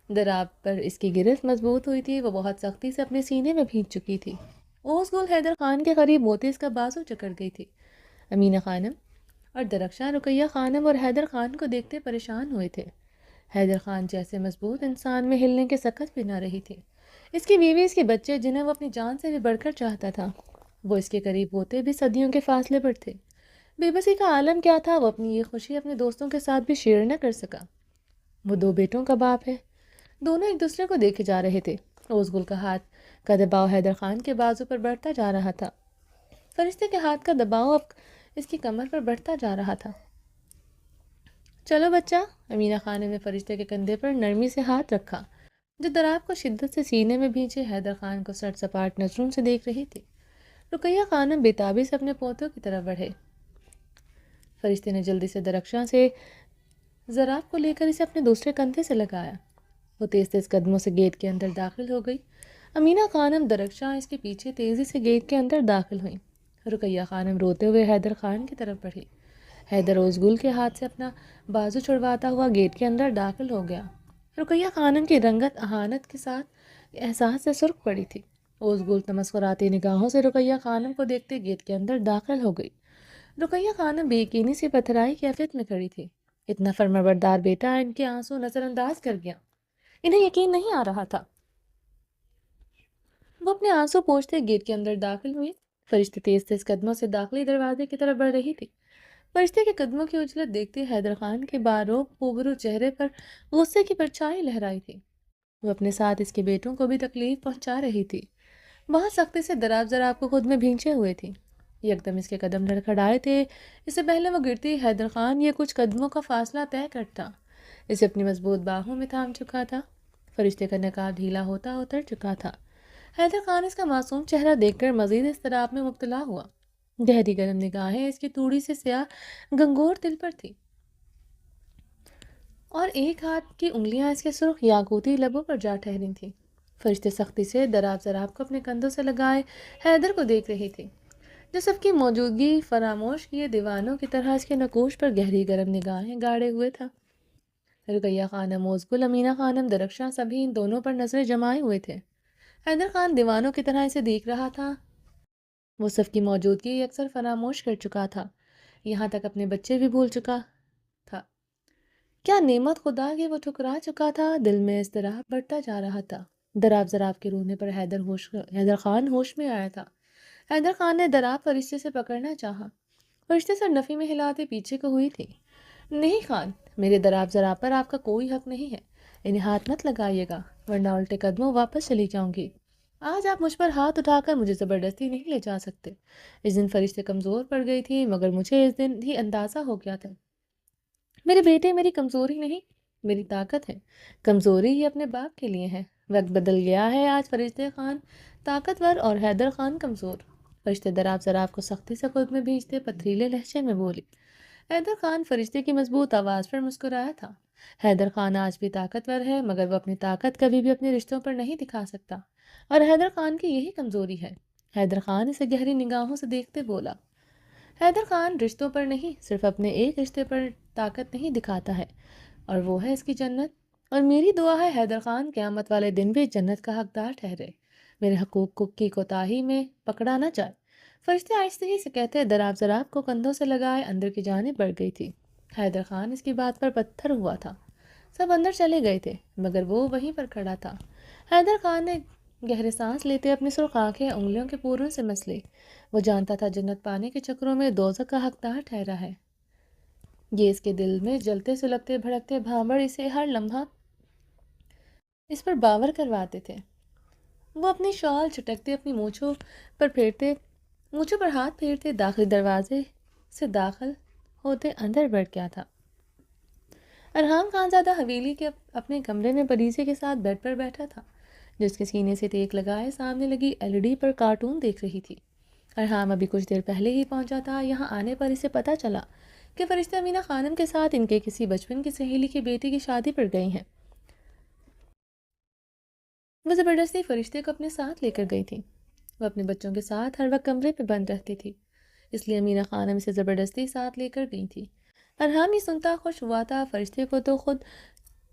دراب پر اس کی گرفت مضبوط ہوئی تھی، وہ بہت سختی سے اپنے سینے میں بھینچ چکی تھی۔ اوس گل حیدر خان کے قریب ہوتے اس کا بازو جکڑ گئی تھی۔ امینہ خانم اور درخشاں رقیہ خانم اور حیدر خان کو دیکھتے پریشان ہوئے تھے۔ حیدر خان جیسے مضبوط انسان میں ہلنے کے سکت بھی نہ رہی تھی۔ اس کی بیوی، اس کے بچے جنہیں وہ اپنی جان سے بھی بڑھ کر چاہتا تھا، وہ اس کے قریب ہوتے بھی صدیوں کے فاصلے پر تھے۔ بے بسی کا عالم کیا تھا، وہ اپنی یہ خوشی اپنے دوستوں کے ساتھ بھی شیئر نہ کر سکا۔ وہ دو بیٹوں کا باپ ہے۔ دونوں ایک دوسرے کو دیکھے جا رہے تھے۔ روز گل کا ہاتھ کا دباؤ حیدر خان کے بازو پر بڑھتا جا رہا تھا۔ فرشتے کے ہاتھ کا دباؤ اب اس کی کمر پر بڑھتا جا رہا تھا۔ چلو بچہ، امینہ خانم نے فرشتے کے کندھے پر نرمی سے ہاتھ رکھا، جو دراب کو شدت سے سینے میں بھینچے حیدر خان کو سٹ سپاٹ نظروں سے دیکھ رہی تھی۔ رقیہ خانم بےتابی سے اپنے پوتوں کی طرف بڑھے۔ فرشتے نے جلدی سے درخشاں سے زراف کو لے کر اسے اپنے دوسرے کندھے سے لگایا۔ وہ تیز تیز قدموں سے گیٹ کے اندر داخل ہو گئی۔ امینہ خانم درخشاں اس کے پیچھے تیزی سے گیٹ کے اندر داخل ہوئیں۔ رقیہ خانم روتے ہوئے حیدر خان کی طرف بڑھی۔ حیدر روز گل کے ہاتھ سے اپنا بازو چھڑواتا ہوا گیٹ کے اندر داخل ہو گیا۔ رقیہ خانم کی رنگت اہانت کے ساتھ احساس سے سرخ پڑی تھی۔ روز گل تمسخراتی نگاہوں سے رقیہ خانم کو دیکھتے گیٹ کے اندر داخل ہو گئی۔ رقیہ خانم بے یقینی سے پتھرائی کیفیت میں کھڑی تھی۔ اتنا فرمانبردار بیٹا ان کے آنسو نظر انداز کر گیا۔ انہیں یقین نہیں آ رہا تھا۔ وہ اپنے آنسو پوچھتے گیٹ کے اندر داخل ہوئی۔ فرشتے تیز تیز قدموں سے داخلی دروازے کی طرف بڑھ رہی تھی۔ فرشتے کے قدموں کی اجلت دیکھتے حیدر خان کے باروب خوبرو چہرے پر غصے کی پرچھائی لہرائی تھی۔ وہ اپنے ساتھ اس کے بیٹوں کو بھی تکلیف پہنچا رہی تھی۔ بہت سختی سے دراب زراب کو خود میں بھینچے ہوئے تھی۔ یکدم اس کے قدم لڑکھڑائے تھے۔ اس سے پہلے وہ گرتی حیدر خان یہ کچھ قدموں کا فاصلہ طے کرتا اسے اپنی مضبوط باہوں میں تھام چکا تھا۔ فرشتے کا نقاب ڈھیلا ہوتا اتر چکا تھا۔ حیدر خان اس کا معصوم چہرہ دیکھ کر مزید اضطراب میں مبتلا ہوا۔ گہری گرم نگاہیں اس کی توڑی سے سیاہ گنگور دل پر تھی۔ اور ایک ہاتھ کی انگلیاں اس کے سرخ یاقوتی لبوں پر جا ٹھہری تھیں۔ فرشتے سختی سے دراب زراب کو اپنے کندھوں سے لگائے حیدر کو دیکھ رہی تھی، جو سب کی موجودگی فراموش کیے دیوانوں کی طرح اس کے نقوش پر گہری گرم نگاہیں گاڑے ہوئے تھا۔ رقیہ خانم، موزگل، امینہ خانم، درخشاں سبھی ان دونوں پر نظریں جمائے ہوئے تھے۔ حیدر خان دیوانوں کی طرح اسے دیکھ رہا تھا۔ وہ سب کی موجودگی اکثر فراموش کر چکا تھا، یہاں تک اپنے بچے بھی بھول چکا تھا۔ کیا نعمت خدا کی وہ ٹھکرا چکا تھا، دل میں اضطراب بڑھتا جا رہا تھا۔ دراب زراب کے رونے پر حیدر خان ہوش میں آیا تھا۔ حیدر خان نے دراب فرشتے سے پکڑنا چاہا۔ فرشتے سر نفی میں ہلاتے پیچھے کو ہوئی تھی۔ نہیں خان، میرے دراب زراب پر آپ کا کوئی حق نہیں ہے، انہیں ہاتھ مت لگائیے گا ورنہ الٹے قدموں واپس چلی جاؤں گی۔ آج آپ مجھ پر ہاتھ اٹھا کر مجھے زبردستی نہیں لے جا سکتے۔ اس دن فرشتے کمزور پڑ گئی تھی، مگر مجھے اس دن ہی اندازہ ہو گیا تھا۔ میرے بیٹے میری کمزوری نہیں، میری طاقت ہے۔ کمزوری ہی اپنے باپ کے لیے ہے۔ وقت بدل گیا ہے، آج فرشتے خان طاقتور اور حیدر خان کمزور۔ فرشتے دراب زراب کو سختی سے خود میں بھیجتے پتھریلے لہجے میں بولی۔ حیدر خان فرشتے کی مضبوط آواز پر مسکرایا تھا۔ حیدر خان آج بھی طاقتور ہے، مگر وہ اپنی طاقت کبھی بھی اپنے رشتوں پر نہیں دکھا سکتا، اور حیدر خان کی یہی کمزوری ہے۔ حیدر خان اسے گہری نگاہوں سے دیکھتے بولا، حیدر خان رشتوں پر نہیں، صرف اپنے ایک رشتے پر طاقت نہیں دکھاتا ہے، اور وہ ہے اس کی جنت۔ اور میری دعا ہے حیدر خان قیامت والے دن بھی جنت کا حقدار ٹھہرے، میرے حقوق کی کوتاہی میں پکڑا نہ جائے۔ فرشتے آہستگی سے کہتے دراب زراب کو کندھوں سے لگائے اندر کی جانب بڑھ گئی تھی۔ حیدر خان اس کی بات پر پتھر ہوا تھا۔ سب اندر چلے گئے تھے، مگر وہ وہیں پر کھڑا تھا۔ حیدر خان نے گہرے سانس لیتے اپنی سرخ آنکھیں انگلیوں کے پوروں سے مس لی۔ وہ جانتا تھا جنت پانے کے چکروں میں دوزخ کا حقدار ٹھہرا ہے۔ یہ اس کے دل میں جلتے سلگتے بھڑکتے بھانبڑ اسے ہر لمحہ اس پر باور کرواتے تھے۔ وہ اپنی شال چھٹکتے اپنی مونچھوں پر ہاتھ پھیرتے داخلی دروازے سے داخل ہوتے اندر بڑھ گیا تھا۔ ارحام خانزادہ حویلی کے اپنے کمرے میں پریزے کے ساتھ بیڈ پر بیٹھا تھا، جو اس کے سینے سے ٹیک لگائے سامنے لگی LED پر کارٹون دیکھ رہی تھی۔ ارحام ابھی کچھ دیر پہلے ہی پہنچا تھا۔ یہاں آنے پر اسے پتہ چلا کہ فرشتہ امینہ خانم کے ساتھ ان کے کسی بچپن کی سہیلی کی بیٹی کی شادی پر گئی ہیں۔ وہ زبردستی فرشتے کو اپنے ساتھ لے کر گئی تھی۔ وہ اپنے بچوں کے ساتھ ہر وقت کمرے پہ بند رہتی تھی، اس لیے امینہ خانم اسے زبردستی ساتھ لے کر گئی تھی۔ ارحام یہ سنتا خوش ہوا تھا۔ فرشتے کو تو خود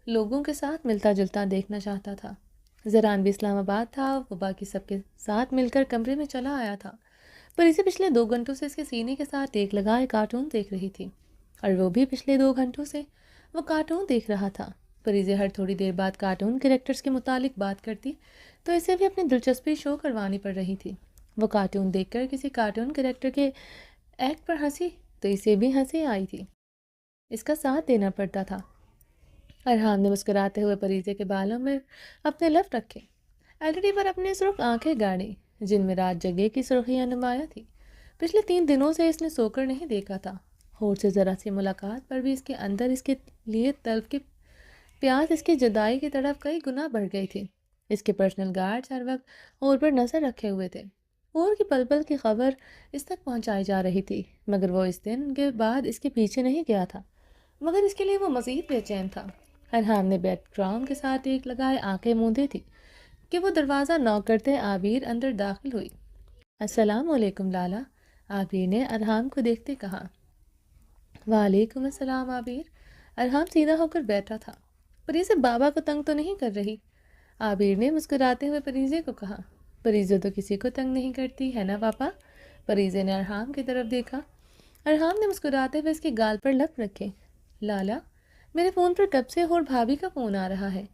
لوگوں کے ساتھ ملتا جلتا دیکھنا چاہتا تھا۔ زران بھی اسلام آباد تھا، وہ باقی سب کے ساتھ مل کر کمرے میں چلا آیا تھا۔ پر اسے پچھلے 2 گھنٹوں سے اس کے سینے کے ساتھ ٹیک لگائے کارٹون دیکھ رہی تھی، اور وہ بھی پچھلے 2 گھنٹوں سے وہ کارٹون دیکھ رہا تھا۔ پریزے ہر تھوڑی دیر بعد کارٹون کریکٹرز کے متعلق بات کرتی تو اسے بھی اپنی دلچسپی شو کروانی پڑ رہی تھی۔ وہ کارٹون دیکھ کر کسی کارٹون کریکٹر کے ایکٹ پر ہنسی تو اسے بھی ہنسی آئی تھی، اس کا ساتھ دینا پڑتا تھا۔ ارحام نے مسکراتے ہوئے پریزے کے بالوں میں اپنے لب رکھے، LED پر اپنے سرخ آنکھیں گاڑی جن میں رات جگے کی سرخیاں نمایاں تھی۔ پچھلے 3 دنوں سے اس نے سو کر نہیں دیکھا تھا۔ ہور سے ذرا سی ملاقات پر بھی اس کے اندر اس کے لیے طلب کی پیاس اس کی جدائی کی طرف کئی گنا بڑھ گئی تھی۔ اس کے پرسنل گارڈز ہر وقت ہور پر نظر رکھے ہوئے تھے۔ ہور کی پل پل کی خبر اس تک پہنچائی جا رہی تھی، مگر وہ اس دن کے بعد اس کے پیچھے نہیں گیا تھا، مگر اس کے لیے وہ مزید بے چین تھا۔ ارحام نے بیڈ گراؤنڈ کے ساتھ ایک لگائے آنکھیں موندی تھی کہ وہ دروازہ نوک کرتے عابر اندر داخل ہوئی۔ السلام علیکم لالا، عابر نے ارحام کو دیکھتے کہا۔ وعلیکم السلام عابر۔ ارحام سیدھا ہو کر بیٹھا تھا۔ پریزے بابا کو تنگ تو نہیں کر رہی؟ عابر نے مسکراتے ہوئے پریزے کو کہا۔ پریزے تو کسی کو تنگ نہیں کرتی ہے نا پاپا؟ پریزے نے ارحام کی طرف دیکھا۔ ارحام نے مسکراتے ہوئے اس کے گال پر لب رکھے۔ لالا، میرے فون پر کب سے ہور بھابھی کا فون آ رہا ہے،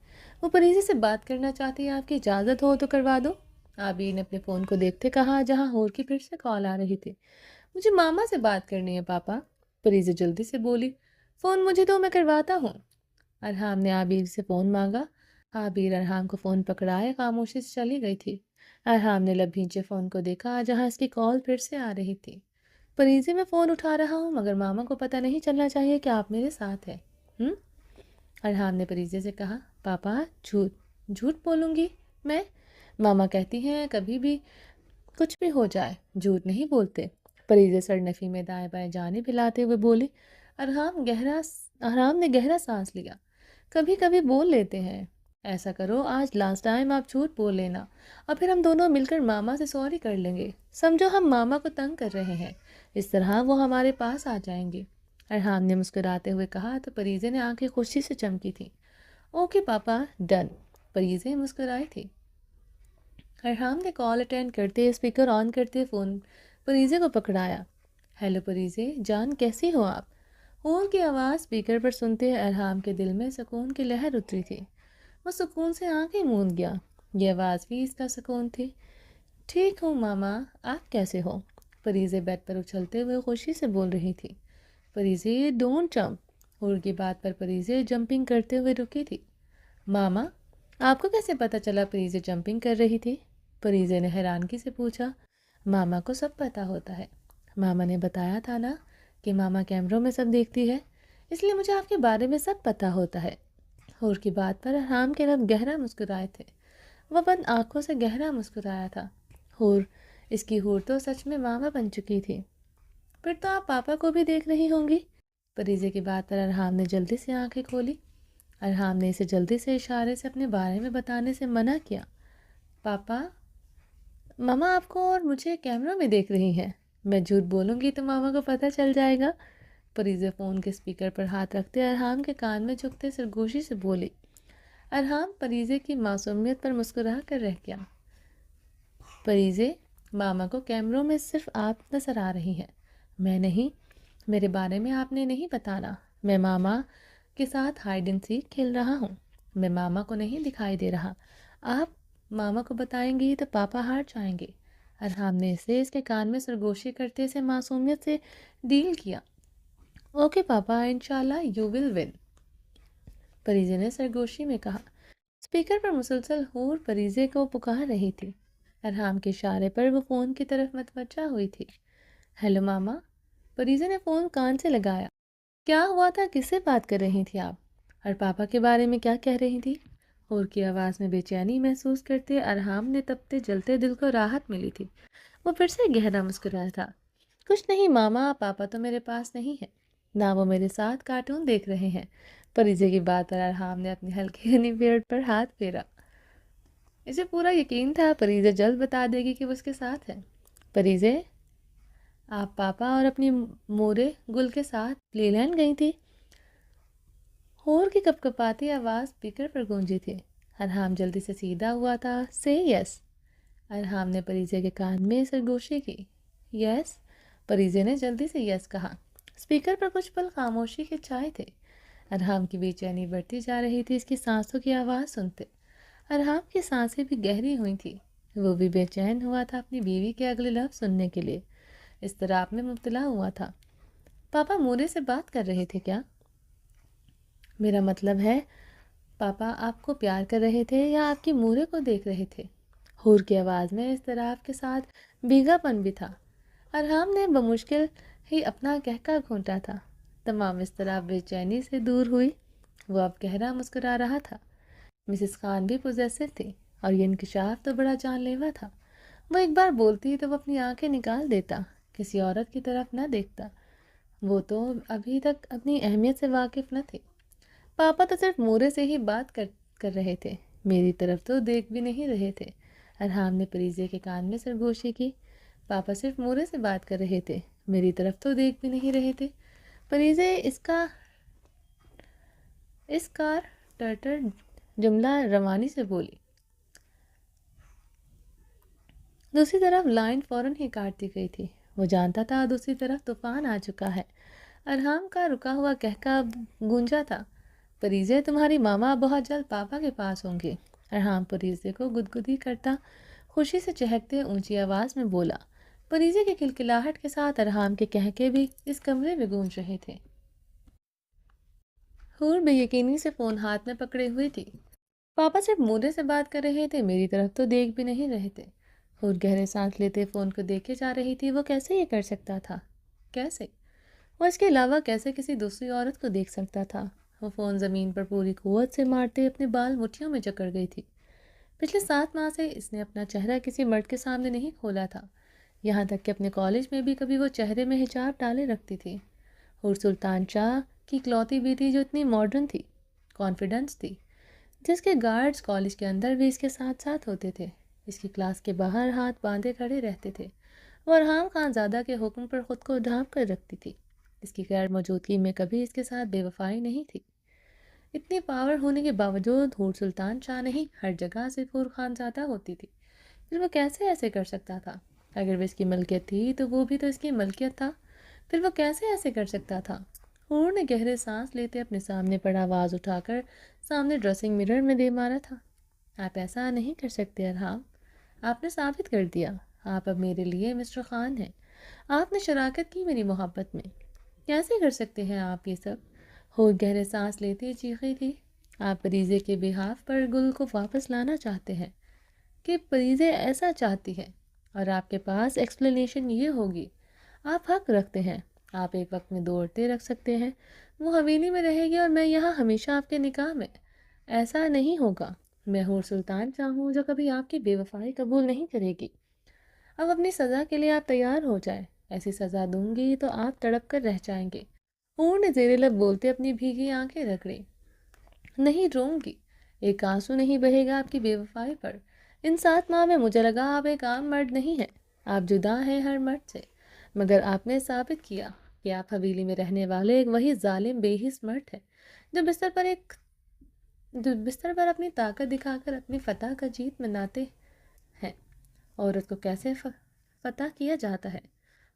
وہ پریزے سے بات کرنا چاہتی ہے، آپ کی اجازت ہو تو کروا دو۔ عابر نے اپنے فون کو دیکھتے کہا جہاں ہور کی پھر سے کال آ رہی تھی۔ مجھے ماما سے بات کرنی ہے پاپا، پریزے جلدی سے بولی۔ فون مجھے دو، میں کرواتا ہوں۔ ارحام نے عابر سے فون مانگا۔ عابر ارحام کو فون پکڑائے خاموشی سے چلی گئی تھی۔ ارحام نے لب بھینچے فون کو دیکھا جہاں اس کی کال پھر سے آ رہی تھی۔ پریزے میں فون اٹھا رہا ہوں، مگر ماما کو پتہ نہیں چلنا چاہیے کہ آپ میرے ساتھ ہیں۔ ارحام نے پریزے سے کہا۔ پاپا، جھوٹ بولوں گی میں؟ ماما کہتی ہیں کبھی بھی کچھ بھی ہو جائے جھوٹ نہیں بولتے۔ پریزے سر نفی میں دائیں بائیں جانب ہلاتے ہوئے بولی۔ ارحام نے گہرا سانس لیا۔ کبھی کبھی بول لیتے ہیں۔ ایسا کرو، آج لاسٹ ٹائم آپ جھوٹ بول لینا اور پھر ہم دونوں مل کر ماما سے سوری کر لیں گے۔ سمجھو ہم ماما کو تنگ کر رہے ہیں، اس طرح وہ ہمارے پاس آ جائیں گے۔ ارحام نے مسکراتے ہوئے کہا تو پریزے نے آنکھیں خوشی سے چمکی تھیں۔ اوکے پاپا، ڈن، پریزے مسکرائی تھی۔ ارحام نے کال اٹینڈ کرتے اسپیکر آن کرتے فون پریزے کو پکڑایا۔ ہیلو پریزے جان، کیسی ہو آپ؟ ہور کی آواز اسپیکر پر سنتے ارحام کے دل میں سکون کی لہر اتری تھی۔ وہ سکون سے آنکھیں موند گیا۔ یہ آواز بھی اس کا سکون تھی۔ ٹھیک ہوں ماما، آپ کیسے ہو؟ پریزے بیڈ پر اچھلتے ہوئے خوشی سے بول رہی تھی۔ پریزے ڈونٹ جمپ، ہور کی بات پر پریزے جمپنگ کرتے ہوئے رکی تھی۔ ماما، آپ کو کیسے پتہ چلا پریزے جمپنگ کر رہی تھی؟ پریزے نے حیرانگی سے پوچھا۔ ماما کو سب پتہ ہوتا ہے، ماما نے بتایا تھا نا کہ ماما کیمروں میں سب دیکھتی ہے، اس لیے مجھے آپ کے بارے میں سب پتہ ہوتا ہے۔ ہور کی بات پر ارحام کے لب گہرا مسکرائے تھے۔ وہ بند آنکھوں سے گہرا مسکرایا تھا۔ ہور، اس کی ہور تو سچ میں ماما بن چکی تھی۔ پھر تو آپ پاپا کو بھی دیکھ رہی ہوں گی؟ پریزے کی بات پر ارحام نے جلدی سے آنکھیں کھولی۔ ارحام نے اسے جلدی سے اشارے سے اپنے بارے میں بتانے سے منع کیا۔ پاپا، ماما آپ کو اور مجھے کیمروں میں دیکھ رہی ہیں، میں جھوٹ بولوں گی تو ماما کو پتہ چل جائے گا۔ پریزے فون کے اسپیکر پر ہاتھ رکھتے ارحام کے کان میں جھکتے سرگوشی سے بولی۔ ارحام پریزے کی معصومیت پر مسکرا کر رہ گیا۔ پریزے، ماما کو کیمروں میں صرف آپ نظر آ رہی ہیں، میں نہیں۔ میرے بارے میں آپ نے نہیں بتانا، میں ماما کے ساتھ ہائیڈ اینڈ سیک کھیل رہا ہوں، میں ماما کو نہیں دکھائی دے رہا۔ آپ ماما کو بتائیں گی تو پاپا ہار جائیں گے۔ ارحام نے اسے اس کے کان میں سرگوشی کرتے سے معصومیت سے ڈیل کیا۔ اوکے پاپا، انشاءاللہ یو ول ون، پریزے نے سرگوشی میں کہا۔ اسپیکر پر مسلسل ہور پریزے کو پکار رہی تھی۔ ارحام کے اشارے پر وہ فون کی طرف متوجہ ہوئی تھی۔ ہیلو ماما، پریزے نے فون کان سے لگایا۔ کیا ہوا تھا؟ کس سے بات کر رہی تھی آپ؟ اور پاپا کے بارے میں کیا کہہ رہی تھی؟ ہور کی آواز میں بے چینی محسوس کرتے ارحام نے تپتے جلتے دل کو راحت ملی تھی۔ وہ پھر سے گہرا مسکرایا تھا۔ کچھ نہیں ماما، پاپا تو میرے پاس نہیں ہے، نہ وہ میرے ساتھ کارٹون دیکھ رہے ہیں۔ پریزے کی بات پر ارحام نے اپنی ہلکی ہنی بیئرڈ پر ہاتھ پھیرا۔ اسے پورا یقین تھا پریزے جلد بتا دے گی کہ وہ اس کے ساتھ ہے۔ پریزے، آپ پاپا اور اپنی مورے گل کے ساتھ پلے لینڈ گئی تھی؟ ہور کی کپ کپاتی آواز اسپیکر پر گونجی تھی۔ ارحام جلدی سے سیدھا ہوا تھا۔ سے یس، ارحام نے پریزے کے کان میں سرگوشی کی۔ یس، پریزے نے جلدی سے یس کہا۔ اسپیکر پر کچھ پل خاموشی کے چھائے تھے۔ ارحام کی بے چینی بڑھتی جا رہی تھی اس کی سانسوں کی آواز سنتے۔ ارحام کی سانسیں بھی گہری ہوئی تھیں، وہ بھی بے چین ہوا تھا اپنی بیوی کے اگلے لفظ سننے کے لیے، اضطراب میں مبتلا ہوا تھا۔ پاپا مورے سے بات کر رہے تھے کیا؟ میرا مطلب ہے پاپا آپ کو پیار کر رہے تھے یا آپ کی مورے کو دیکھ رہے تھے؟ ہور کی آواز میں اضطراب کے ساتھ بھیگا پن بھی تھا۔ ارحام نے بمشکل ہی اپنا کہکا گھونٹا تھا۔ تمام اضطراب بے چینی سے دور ہوئی، وہ اب گہرا مسکرا رہا تھا۔ مسز خان بھی پوزیسو تھی اور یہ انکشاف تو بڑا جان لیوا تھا۔ وہ ایک بار بولتی تو وہ اپنی آنکھیں نکال دیتا، کسی عورت کی طرف نہ دیکھتا۔ وہ تو ابھی تک اپنی اہمیت سے واقف نہ تھے۔ پاپا تو صرف مورے سے ہی بات کر رہے تھے، میری طرف تو دیکھ بھی نہیں رہے تھے۔ ارحام نے پریزے کے کان میں سرگوشی کی۔ پاپا صرف مورے سے بات کر رہے تھے، میری طرف تو دیکھ بھی نہیں رہے تھے۔ پریزے اس کار ٹرٹر جملہ روانی سے بولی۔ دوسری طرف لائن فوراً ہی کاٹ دی گئی تھی۔ وہ جانتا تھا دوسری طرف طوفان آ چکا ہے۔ ارحام کا رکا ہوا کہکا گونجا تھا۔ پریزے، تمہاری ماما بہت جلد پاپا کے پاس ہوں گی۔ ارحام پریزے کو گدگدی کرتا خوشی سے چہکتے اونچی آواز میں بولا۔ پریزے کی کلکلاہٹ کے ساتھ ارحام کے کہکے بھی اس کمرے میں گونج رہے تھے۔ ہور بے یقینی سے فون ہاتھ میں پکڑے ہوئی تھی۔ پاپا صرف مورے سے بات کر رہے تھے، میری طرف تو دیکھ بھی نہیں رہے تھے۔ ہور گہرے سانس لیتے فون کو دیکھے جا رہی تھی۔ وہ کیسے یہ کر سکتا تھا؟ کیسے؟ وہ اس کے علاوہ کیسے کسی دوسری عورت کو دیکھ سکتا تھا؟ وہ فون زمین پر پوری قوت سے مارتے اپنے بال مٹھیوں میں جکڑ گئی تھی۔ پچھلے 7 ماہ سے اس نے اپنا چہرہ کسی مرد کے سامنے نہیں کھولا تھا، یہاں تک کہ اپنے کالج میں بھی کبھی وہ چہرے میں حجاب ڈالے رکھتی تھی۔ ہور سلطان شاہ کی اکلوتی بھی تھی جو اتنی ماڈرن تھی۔ کانفیڈنس تھی، جس کے گارڈز کالج کے اندر بھی اس کے ساتھ ساتھ ہوتے تھے۔ اس کی کلاس کے باہر ہاتھ باندھے کھڑے رہتے تھے، وہ ارحام خان زادہ کے حکم پر خود کو ڈھانپ کر رکھتی تھی۔ اس کی غیر موجودگی میں کبھی اس کے ساتھ بے وفائی نہیں تھی۔ اتنی پاور ہونے کے باوجود حور سلطان شاہ نہیں، ہر جگہ صرف حور خان زادہ ہوتی تھی۔ پھر وہ کیسے ایسے کر سکتا تھا؟ اگر وہ اس کی ملکیت تھی تو وہ بھی تو اس کی ملکیت تھا، پھر وہ کیسے ایسے کر سکتا تھا؟ حور نے گہرے سانس لیتے اپنے سامنے پڑا آواز اٹھا کر سامنے ڈریسنگ مرر میں دے مارا تھا۔ آپ ایسا نہیں کر سکتے ارحام، آپ نے ثابت کر دیا، آپ اب میرے لیے مسٹر خان ہیں، آپ نے شراکت کی میری محبت میں، کیسے کر سکتے ہیں آپ یہ سب؟ حور گہرے سانس لیتے چیخی تھی، آپ پریزے کے بہاف پر گل کو واپس لانا چاہتے ہیں کہ پریزے ایسا چاہتی ہے، اور آپ کے پاس ایکسپلینیشن یہ ہوگی۔ آپ حق رکھتے ہیں، آپ ایک وقت میں 2 عورتیں رکھ سکتے ہیں، وہ حویلی میں رہے گی اور میں یہاں ہمیشہ آپ کے نکاح میں۔ ایسا نہیں ہوگا، میں حور سلطان چاہوں جو کبھی آپ کی بے وفائی قبول نہیں کرے گی۔ اب اپنی سزا کے لیے آپ تیار ہو جائیں، ایسی سزا دوں گی تو آپ تڑپ کر رہ جائیں گے۔ حور نے زیر لب بولتے اپنی بھیگی آنکھیں رگڑی۔ نہیں روں گی، ایک آنسو نہیں بہے گا آپ کی بے وفائی پر۔ ان 7 ماہ میں مجھے لگا آپ ایک عام مرد نہیں ہیں، آپ جدا ہیں ہر مرد سے، مگر آپ نے ثابت کیا کہ آپ حویلی میں رہنے والے ایک وہی ظالم بے حس مرد ہیں جو بستر پر اپنی طاقت دکھا کر اپنی فتح کا جیت مناتے ہیں۔ عورت کو کیسے فتح کیا جاتا ہے،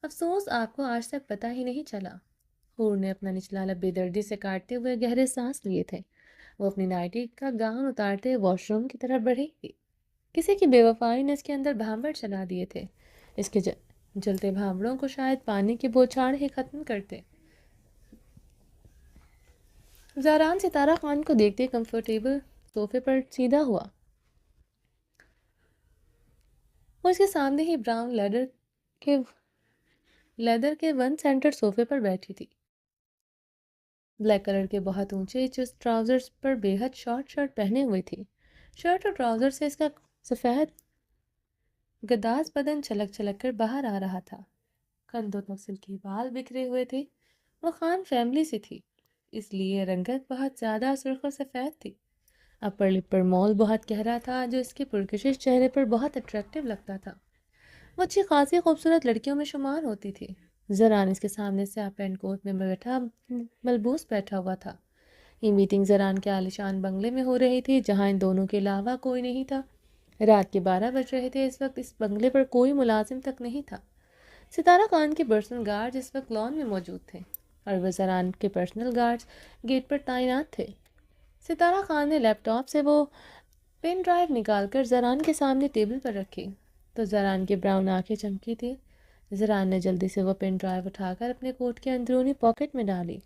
افسوس آپ کو آج تک پتہ ہی نہیں چلا۔ حور نے اپنا نچلا لب بے دردی سے کاٹتے ہوئے گہرے سانس لیے تھے۔ وہ اپنی نائٹی کا گاؤن اتارتے واش روم کی طرف بڑھی تھی۔ کسی کی بے وفائی نے اس کے اندر بھانبڑ چلا دیے تھے، اس کے جلتے بھانبڑوں کو شاید پانی کی بوچھاڑ ہی ختم کرتے۔ زاران ستارہ خان کو دیکھتے کمفرٹیبل صوفے پر سیدھا ہوا۔ وہ اس کے سامنے ہی براؤن لیدر کے 1 سینٹر صوفے پر بیٹھی تھی۔ بلیک کلر کے بہت اونچے چست ٹراؤزرز پر بے حد شارٹ شرٹ پہنے ہوئے تھی۔ شرٹ اور ٹراؤزر سے اس کا سفید گداز بدن چھلک چھلک کر باہر آ رہا تھا۔ کندھوں تک سلکی بال بکھرے ہوئے تھے۔ وہ خان فیملی سے تھی، اس لیے رنگت بہت زیادہ سرخ و سفید تھی۔ اپر لپ پر مول بہت گہرا تھا جو اس کے پرکشش چہرے پر بہت اٹریکٹیو لگتا تھا۔ وہ اچھی خاصی خوبصورت لڑکیوں میں شمار ہوتی تھی۔ زران اس کے سامنے سیاہ پینٹ کوٹ میں ملبوس بیٹھا ہوا تھا۔ یہ میٹنگ زران کے عالیشان بنگلے میں ہو رہی تھی جہاں ان دونوں کے علاوہ کوئی نہیں تھا۔ رات کے 12 بج رہے تھے، اس وقت اس بنگلے پر کوئی ملازم تک نہیں تھا۔ ستارہ خان کے پرسنل گارڈز اس وقت لان میں موجود تھے اور وہ زران کے پرسنل گارڈز گیٹ پر تعینات تھے۔ ستارہ خان نے لیپ ٹاپ سے وہ پین ڈرائیو نکال کر زران کے سامنے ٹیبل پر رکھی تو زران کی براؤن آنکھیں چمکی تھی۔ زران نے جلدی سے وہ پین ڈرائیو اٹھا کر اپنے کوٹ کے اندرونی پاکٹ میں ڈالی۔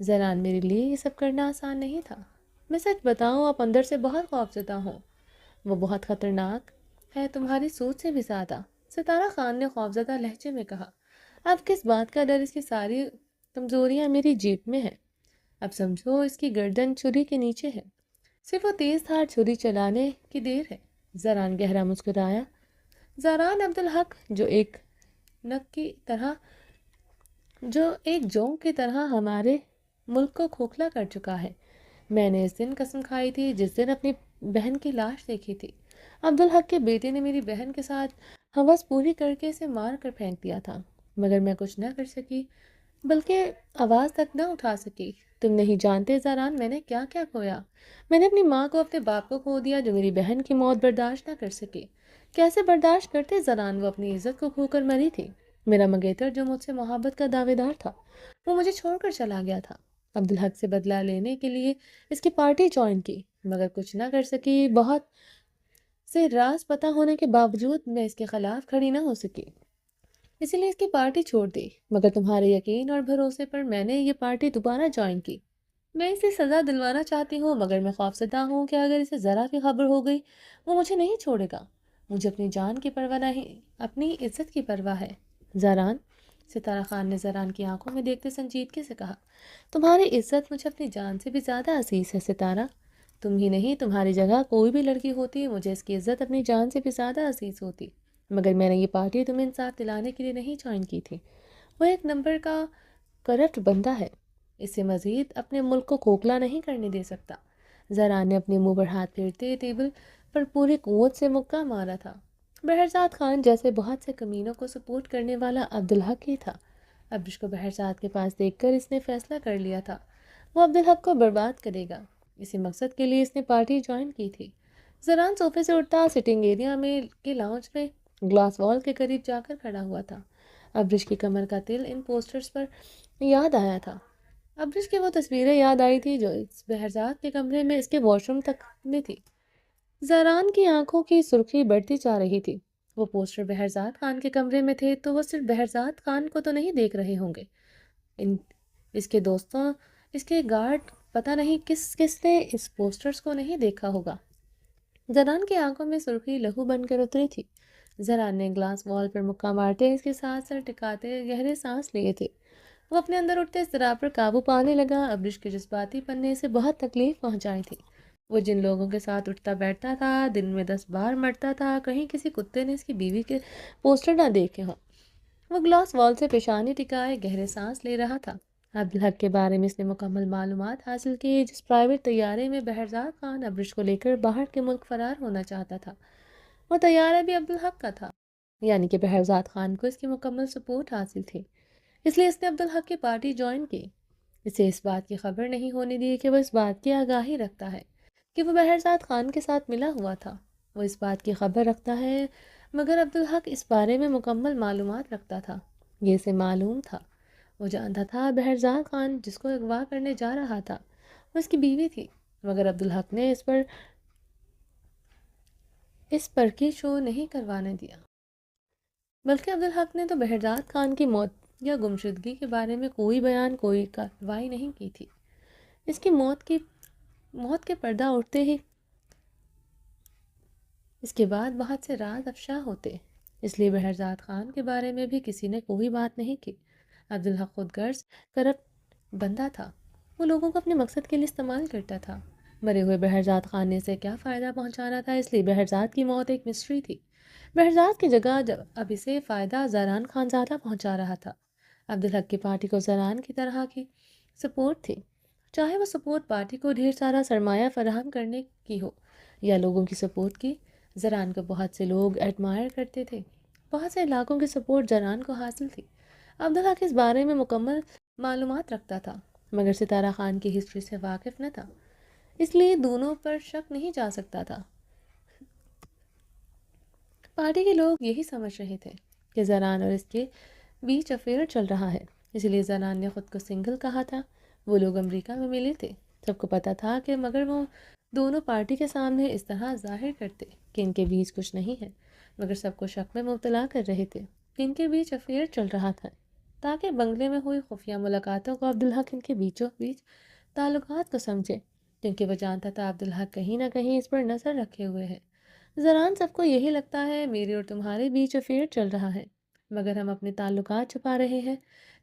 زران، میرے لیے یہ سب کرنا آسان نہیں تھا، میں سچ بتاؤں آپ اندر سے بہت خوفزدہ ہوں، وہ بہت خطرناک ہے، تمہاری سوچ سے بھی زیادہ۔ ستارہ خان نے خوفزدہ لہجے میں کہا، اب کس بات کا ڈر؟ اس کی ساری کمزوریاں میری جیب میں ہیں، اب سمجھو اس کی گردن چھری کے نیچے ہے، صرف وہ تیز دھار چھری چلانے کی دیر ہے۔ زران گہرا مسکرایا۔ زاران عبدالحق جو ایک جونک کی طرح ہمارے ملک کو کھوکھلا کر چکا ہے۔ میں نے اس دن قسم کھائی تھی جس دن اپنی بہن کی لاش دیکھی تھی۔ عبدالحق کے بیٹے نے میری بہن کے ساتھ ہوس پوری کر کے اسے مار کر پھینک دیا تھا، مگر میں کچھ نہ کر سکی، بلکہ آواز تک نہ اٹھا سکی۔ تم نہیں جانتے زاران میں نے کیا کیا کھویا۔ میں نے اپنی ماں کو، اپنے باپ کو کھو دیا جو میری بہن کی موت برداشت نہ کر سکے۔ کیسے برداشت کرتے زاران؟ وہ اپنی عزت کو کھو کر مری تھی۔ میرا منگیتر جو مجھ سے محبت کا دعوے دار تھا وہ مجھے چھوڑ کر چلا گیا تھا۔ عبدالحق سے بدلہ لینے کے لیے اس کی پارٹی جوائن کی، مگر کچھ نہ کر سکی۔ بہت سے راز پتہ ہونے کے باوجود میں اس کے خلاف کھڑی نہ ہو سکی، اسی لیے اس کی پارٹی چھوڑ دی، مگر تمہارے یقین اور بھروسے پر میں نے یہ پارٹی دوبارہ جوائن کی۔ میں اسے سزا دلوانا چاہتی ہوں، مگر میں خوفزدہ ہوں کہ اگر اسے ذرا بھی خبر ہو گئی وہ مجھے نہیں چھوڑے گا۔ مجھے اپنی جان کی پرواہ نہیں، اپنی عزت کی پرواہ ہے۔ زاران، ستارہ خان نے زاران کی آنکھوں میں دیکھتے سنجیدگی سے کہا، تمہاری عزت مجھے اپنی جان سے بھی زیادہ عزیز ہے ستارہ۔ تم ہی نہیں، تمہاری جگہ کوئی بھی لڑکی ہوتی مجھے اس کی عزت اپنی جان سے بھی زیادہ عزیز ہوتی، مگر میں نے یہ پارٹی تمہیں انصاف دلانے کے لیے نہیں جوائن کی تھی۔ وہ ایک نمبر کا کرپٹ بندہ ہے، اس سے مزید اپنے ملک کو کھوکھلا نہیں کرنے دے سکتا۔ زران نے اپنے منہ پر ہاتھ پھیرتے ٹیبل پر پوری قوت سے مکہ مارا تھا۔ بہرزاد خان جیسے بہت سے کمینوں کو سپورٹ کرنے والا عبدالحق ہی تھا۔ ابرش کو بہرزاد کے پاس دیکھ کر اس نے فیصلہ کر لیا تھا وہ عبدالحق کو برباد کرے گا۔ اسی مقصد کے لیے اس نے پارٹی جوائن کی تھی۔ زران صوفے سے اٹھتا سٹنگ ایریا میں کے لاؤنج میں گلاس وال کے قریب جا کر کھڑا ہوا تھا۔ ابرش کی کمر کا تل ان پوسٹرز پر یاد آیا تھا۔ ابرش کی وہ تصویریں یاد آئی تھی جو اس بہرزاد کے کمرے میں اس کے واش روم تک میں تھی۔ زران کی آنکھوں کی سرخی بڑھتی جا رہی تھی۔ وہ پوسٹر بہرزاد خان کے کمرے میں تھے تو وہ صرف بہرزاد خان کو تو نہیں دیکھ رہے ہوں گے، اس کے دوستوں، اس کے گارڈ، پتہ نہیں کس کس نے اس پوسٹرز کو نہیں دیکھا ہوگا۔ زران کی آنکھوں میں سرخی لہو بن کر اتری تھی۔ زران نے گلاس وال پر مکہ مارتے اس کے ساتھ سر ٹکاتے گہرے سانس لیے تھے۔ وہ اپنے اندر اٹھتے اضطراب پر قابو پانے لگا۔ ابرش کے جذباتی پنے سے بہت تکلیف پہنچائی تھی۔ وہ جن لوگوں کے ساتھ اٹھتا بیٹھتا تھا، دن میں 10 بار مرتا تھا، کہیں کسی کتے نے اس کی بیوی کے پوسٹر نہ دیکھے ہوں۔ وہ گلاس وال سے پیشانی ٹکائے گہرے سانس لے رہا تھا۔ عبدالحق کے بارے میں اس نے مکمل معلومات حاصل کی، جس پرائیویٹ طیارے میں بہرزاد خان ابرش کو لے کر باہر کے ملک فرار ہونا چاہتا تھا، وہ طیارہ بھی عبدالحق کا تھا، یعنی کہ بہرزاد خان کو اس کی مکمل سپورٹ حاصل تھی۔ اس لیے اس نے عبدالحق کی پارٹی جوائن کی۔ اسے اس بات کی خبر نہیں ہونے دی کہ وہ اس بات کی آگاہی رکھتا ہے کہ وہ بہرزاد خان کے ساتھ ملا ہوا تھا۔ وہ اس بات کی خبر رکھتا ہے، مگر عبدالحق اس بارے میں مکمل معلومات رکھتا تھا۔ یہ اسے معلوم تھا۔ وہ جانتا تھا بہرزاد خان جس کو اغوا کرنے جا رہا تھا وہ اس کی بیوی تھی، مگر عبدالحق نے اس پر کی شو نہیں کروانے دیا، بلکہ عبدالحق نے تو بہرزاد خان کی موت یا گمشدگی کے بارے میں کوئی بیان، کوئی کارروائی نہیں کی تھی۔ اس کی موت کے پردہ اٹھتے ہی اس کے بعد بہت سے راز افشا ہوتے، اس لیے بہرزاد خان کے بارے میں بھی کسی نے کوئی بات نہیں کی۔ عبدالحق خود غرض کرپٹ بندہ تھا۔ وہ لوگوں کو اپنے مقصد کے لیے استعمال کرتا تھا۔ مرے ہوئے بہرزاد خان نے اسے کیا فائدہ پہنچانا تھا، اس لیے بہرزاد کی موت ایک مسٹری تھی۔ بہرزاد کی جگہ اب اسے فائدہ زران خان زادہ پہنچا رہا تھا۔ عبدالحق کی پارٹی کو زران کی طرح کی سپورٹ تھی، چاہے وہ سپورٹ پارٹی کو ڈھیر سارا سرمایہ فراہم کرنے کی ہو یا لوگوں کی سپورٹ کی۔ زران کو بہت سے لوگ ایڈمائر کرتے تھے، بہت سے علاقوں کی سپورٹ زران کو حاصل تھی۔ عبدالحق اس بارے میں مکمل معلومات رکھتا تھا، مگر ستارہ خان کی ہسٹری سے واقف نہ تھا، اس لیے دونوں پر شک نہیں جا سکتا تھا۔ پارٹی کے لوگ یہی سمجھ رہے تھے کہ زران اور اس کے بیچ افیئر چل رہا ہے، اس لیے زران نے خود کو سنگل کہا تھا۔ وہ لوگ امریکہ میں ملے تھے، سب کو پتا تھا کہ مگر وہ دونوں پارٹی کے سامنے اس طرح ظاہر کرتے کہ ان کے بیچ کچھ نہیں ہے، مگر سب کو شک میں مبتلا کر رہے تھے کہ ان کے بیچ افیئر چل رہا تھا، تاکہ بنگلے میں ہوئی خفیہ ملاقاتوں کو عبدالحق ان کے بیچوں بیچ تعلقات کو سمجھے، کیونکہ وہ جانتا تھا عبدالحق کہیں نہ کہیں اس پر نظر رکھے ہوئے ہے۔ زران سب کو یہی لگتا ہے میرے اور تمہارے بیچ افیئر چل رہا ہے، مگر ہم اپنے تعلقات چھپا رہے ہیں،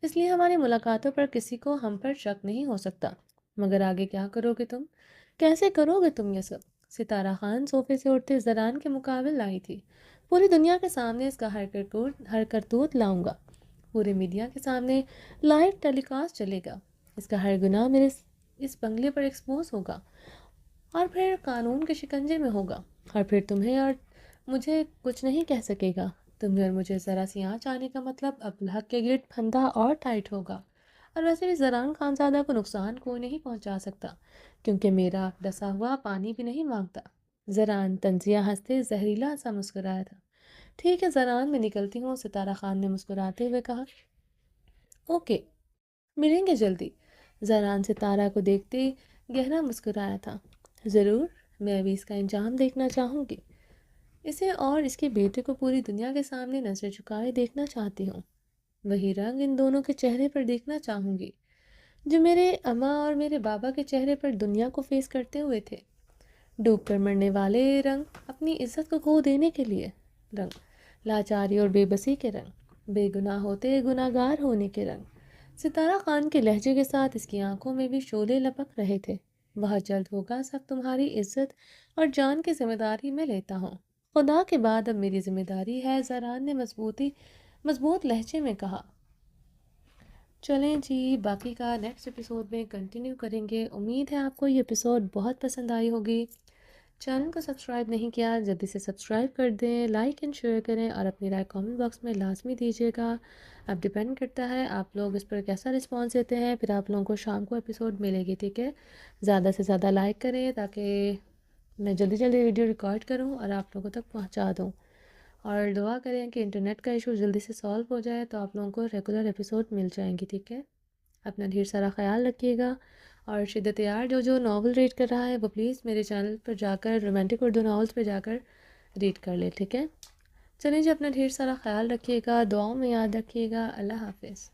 اس لیے ہماری ملاقاتوں پر کسی کو ہم پر شک نہیں ہو سکتا۔ مگر آگے کیا کرو گے تم؟ کیسے کرو گے تم یہ سب؟ ستارہ خان صوفے سے اٹھتے زران کے مقابل لائی تھی۔ پوری دنیا کے سامنے اس کا ہر کرتوت لاؤں گا، پورے میڈیا کے سامنے لائیو ٹیلی کاسٹ چلے گا، اس کا ہر گناہ میرے اس بنگلے پر ایکسپوز ہوگا، اور پھر قانون کے شکنجے میں ہوگا، اور پھر تمہیں اور مجھے کچھ نہیں کہہ سکے گا۔ تمہیں اور مجھے ذرا سی آنچ آنے کا مطلب عبدالحق کے گرد پھندا اور ٹائٹ ہوگا، اور ویسے بھی زران خانزادہ کو نقصان کوئی نہیں پہنچا سکتا، کیونکہ میرا ڈسا ہوا پانی بھی نہیں مانگتا۔ زران طنزیہ ہنستے زہریلا سا مسکرایا تھا۔ ٹھیک ہے زران، میں نکلتی ہوں، ستارہ خان نے مسکراتے ہوئے کہا۔ اوکے، ملیں گے جلدی۔ زران ستارہ کو دیکھتے گہرا مسکرایا تھا۔ ضرور، میں ابھی اس کا انجام دیکھنا چاہوں گی، اسے اور اس کے بیٹے کو پوری دنیا کے سامنے نظر جھکائے دیکھنا چاہتی ہوں، وہی رنگ ان دونوں کے چہرے پر دیکھنا چاہوں گی جو میرے اماں اور میرے بابا کے چہرے پر دنیا کو فیس کرتے ہوئے تھے، ڈوب کر مرنے والے رنگ، اپنی عزت کو کھو دینے کے لیے رنگ، لاچاری اور بے بسی کے رنگ، بے گناہ ہوتے گناہ گار ہونے کے رنگ۔ ستارہ خان کے لہجے کے ساتھ اس کی آنکھوں میں بھی شعلے لپک رہے تھے۔ بہت جلد ہوگا سب تمہاری عزت اور جان کی ذمہ داری میں لیتا ہوں، خدا کے بعد اب میری ذمہ داری ہے، زران نے مضبوط لہجے میں کہا۔ چلیں جی، باقی کا نیکسٹ ایپیسوڈ میں کنٹینیو کریں گے. امید ہے آپ کو یہ ایپیسوڈ بہت پسند آئی ہوگی. چینل کو سبسکرائب نہیں کیا جلدی سے سبسکرائب کر دیں، لائک اینڈ شیئر کریں اور اپنی رائے کامنٹ باکس میں لازمی دیجیے گا. اب ڈپینڈ کرتا ہے آپ لوگ اس پر کیسا رسپانس دیتے ہیں، پھر آپ لوگوں کو شام کو ایپیسوڈ ملے گی. ٹھیک ہے، زیادہ سے زیادہ لائک کریں تاکہ میں جلدی جلدی ویڈیو ریکارڈ کروں اور آپ لوگوں تک پہنچا دوں. اور دعا کریں کہ انٹرنیٹ کا ایشو جلدی سے سالو ہو جائے تو آپ لوگوں کو ریگولر ایپیسوڈ مل جائیں گی. ٹھیک ہے، اپنا ڈھیر سارا خیال رکھیے گا. اور شدت یار جو ناول ریڈ کر رہا ہے وہ پلیز میرے چینل پر جا کر رومانٹک اردو ناولس پہ جا کر ریڈ کر لے. ٹھیک ہے، چلیں جی، اپنا ڈھیر سارا خیال رکھیے گا، دعاؤں میں یاد رکھیے گا. اللہ حافظ.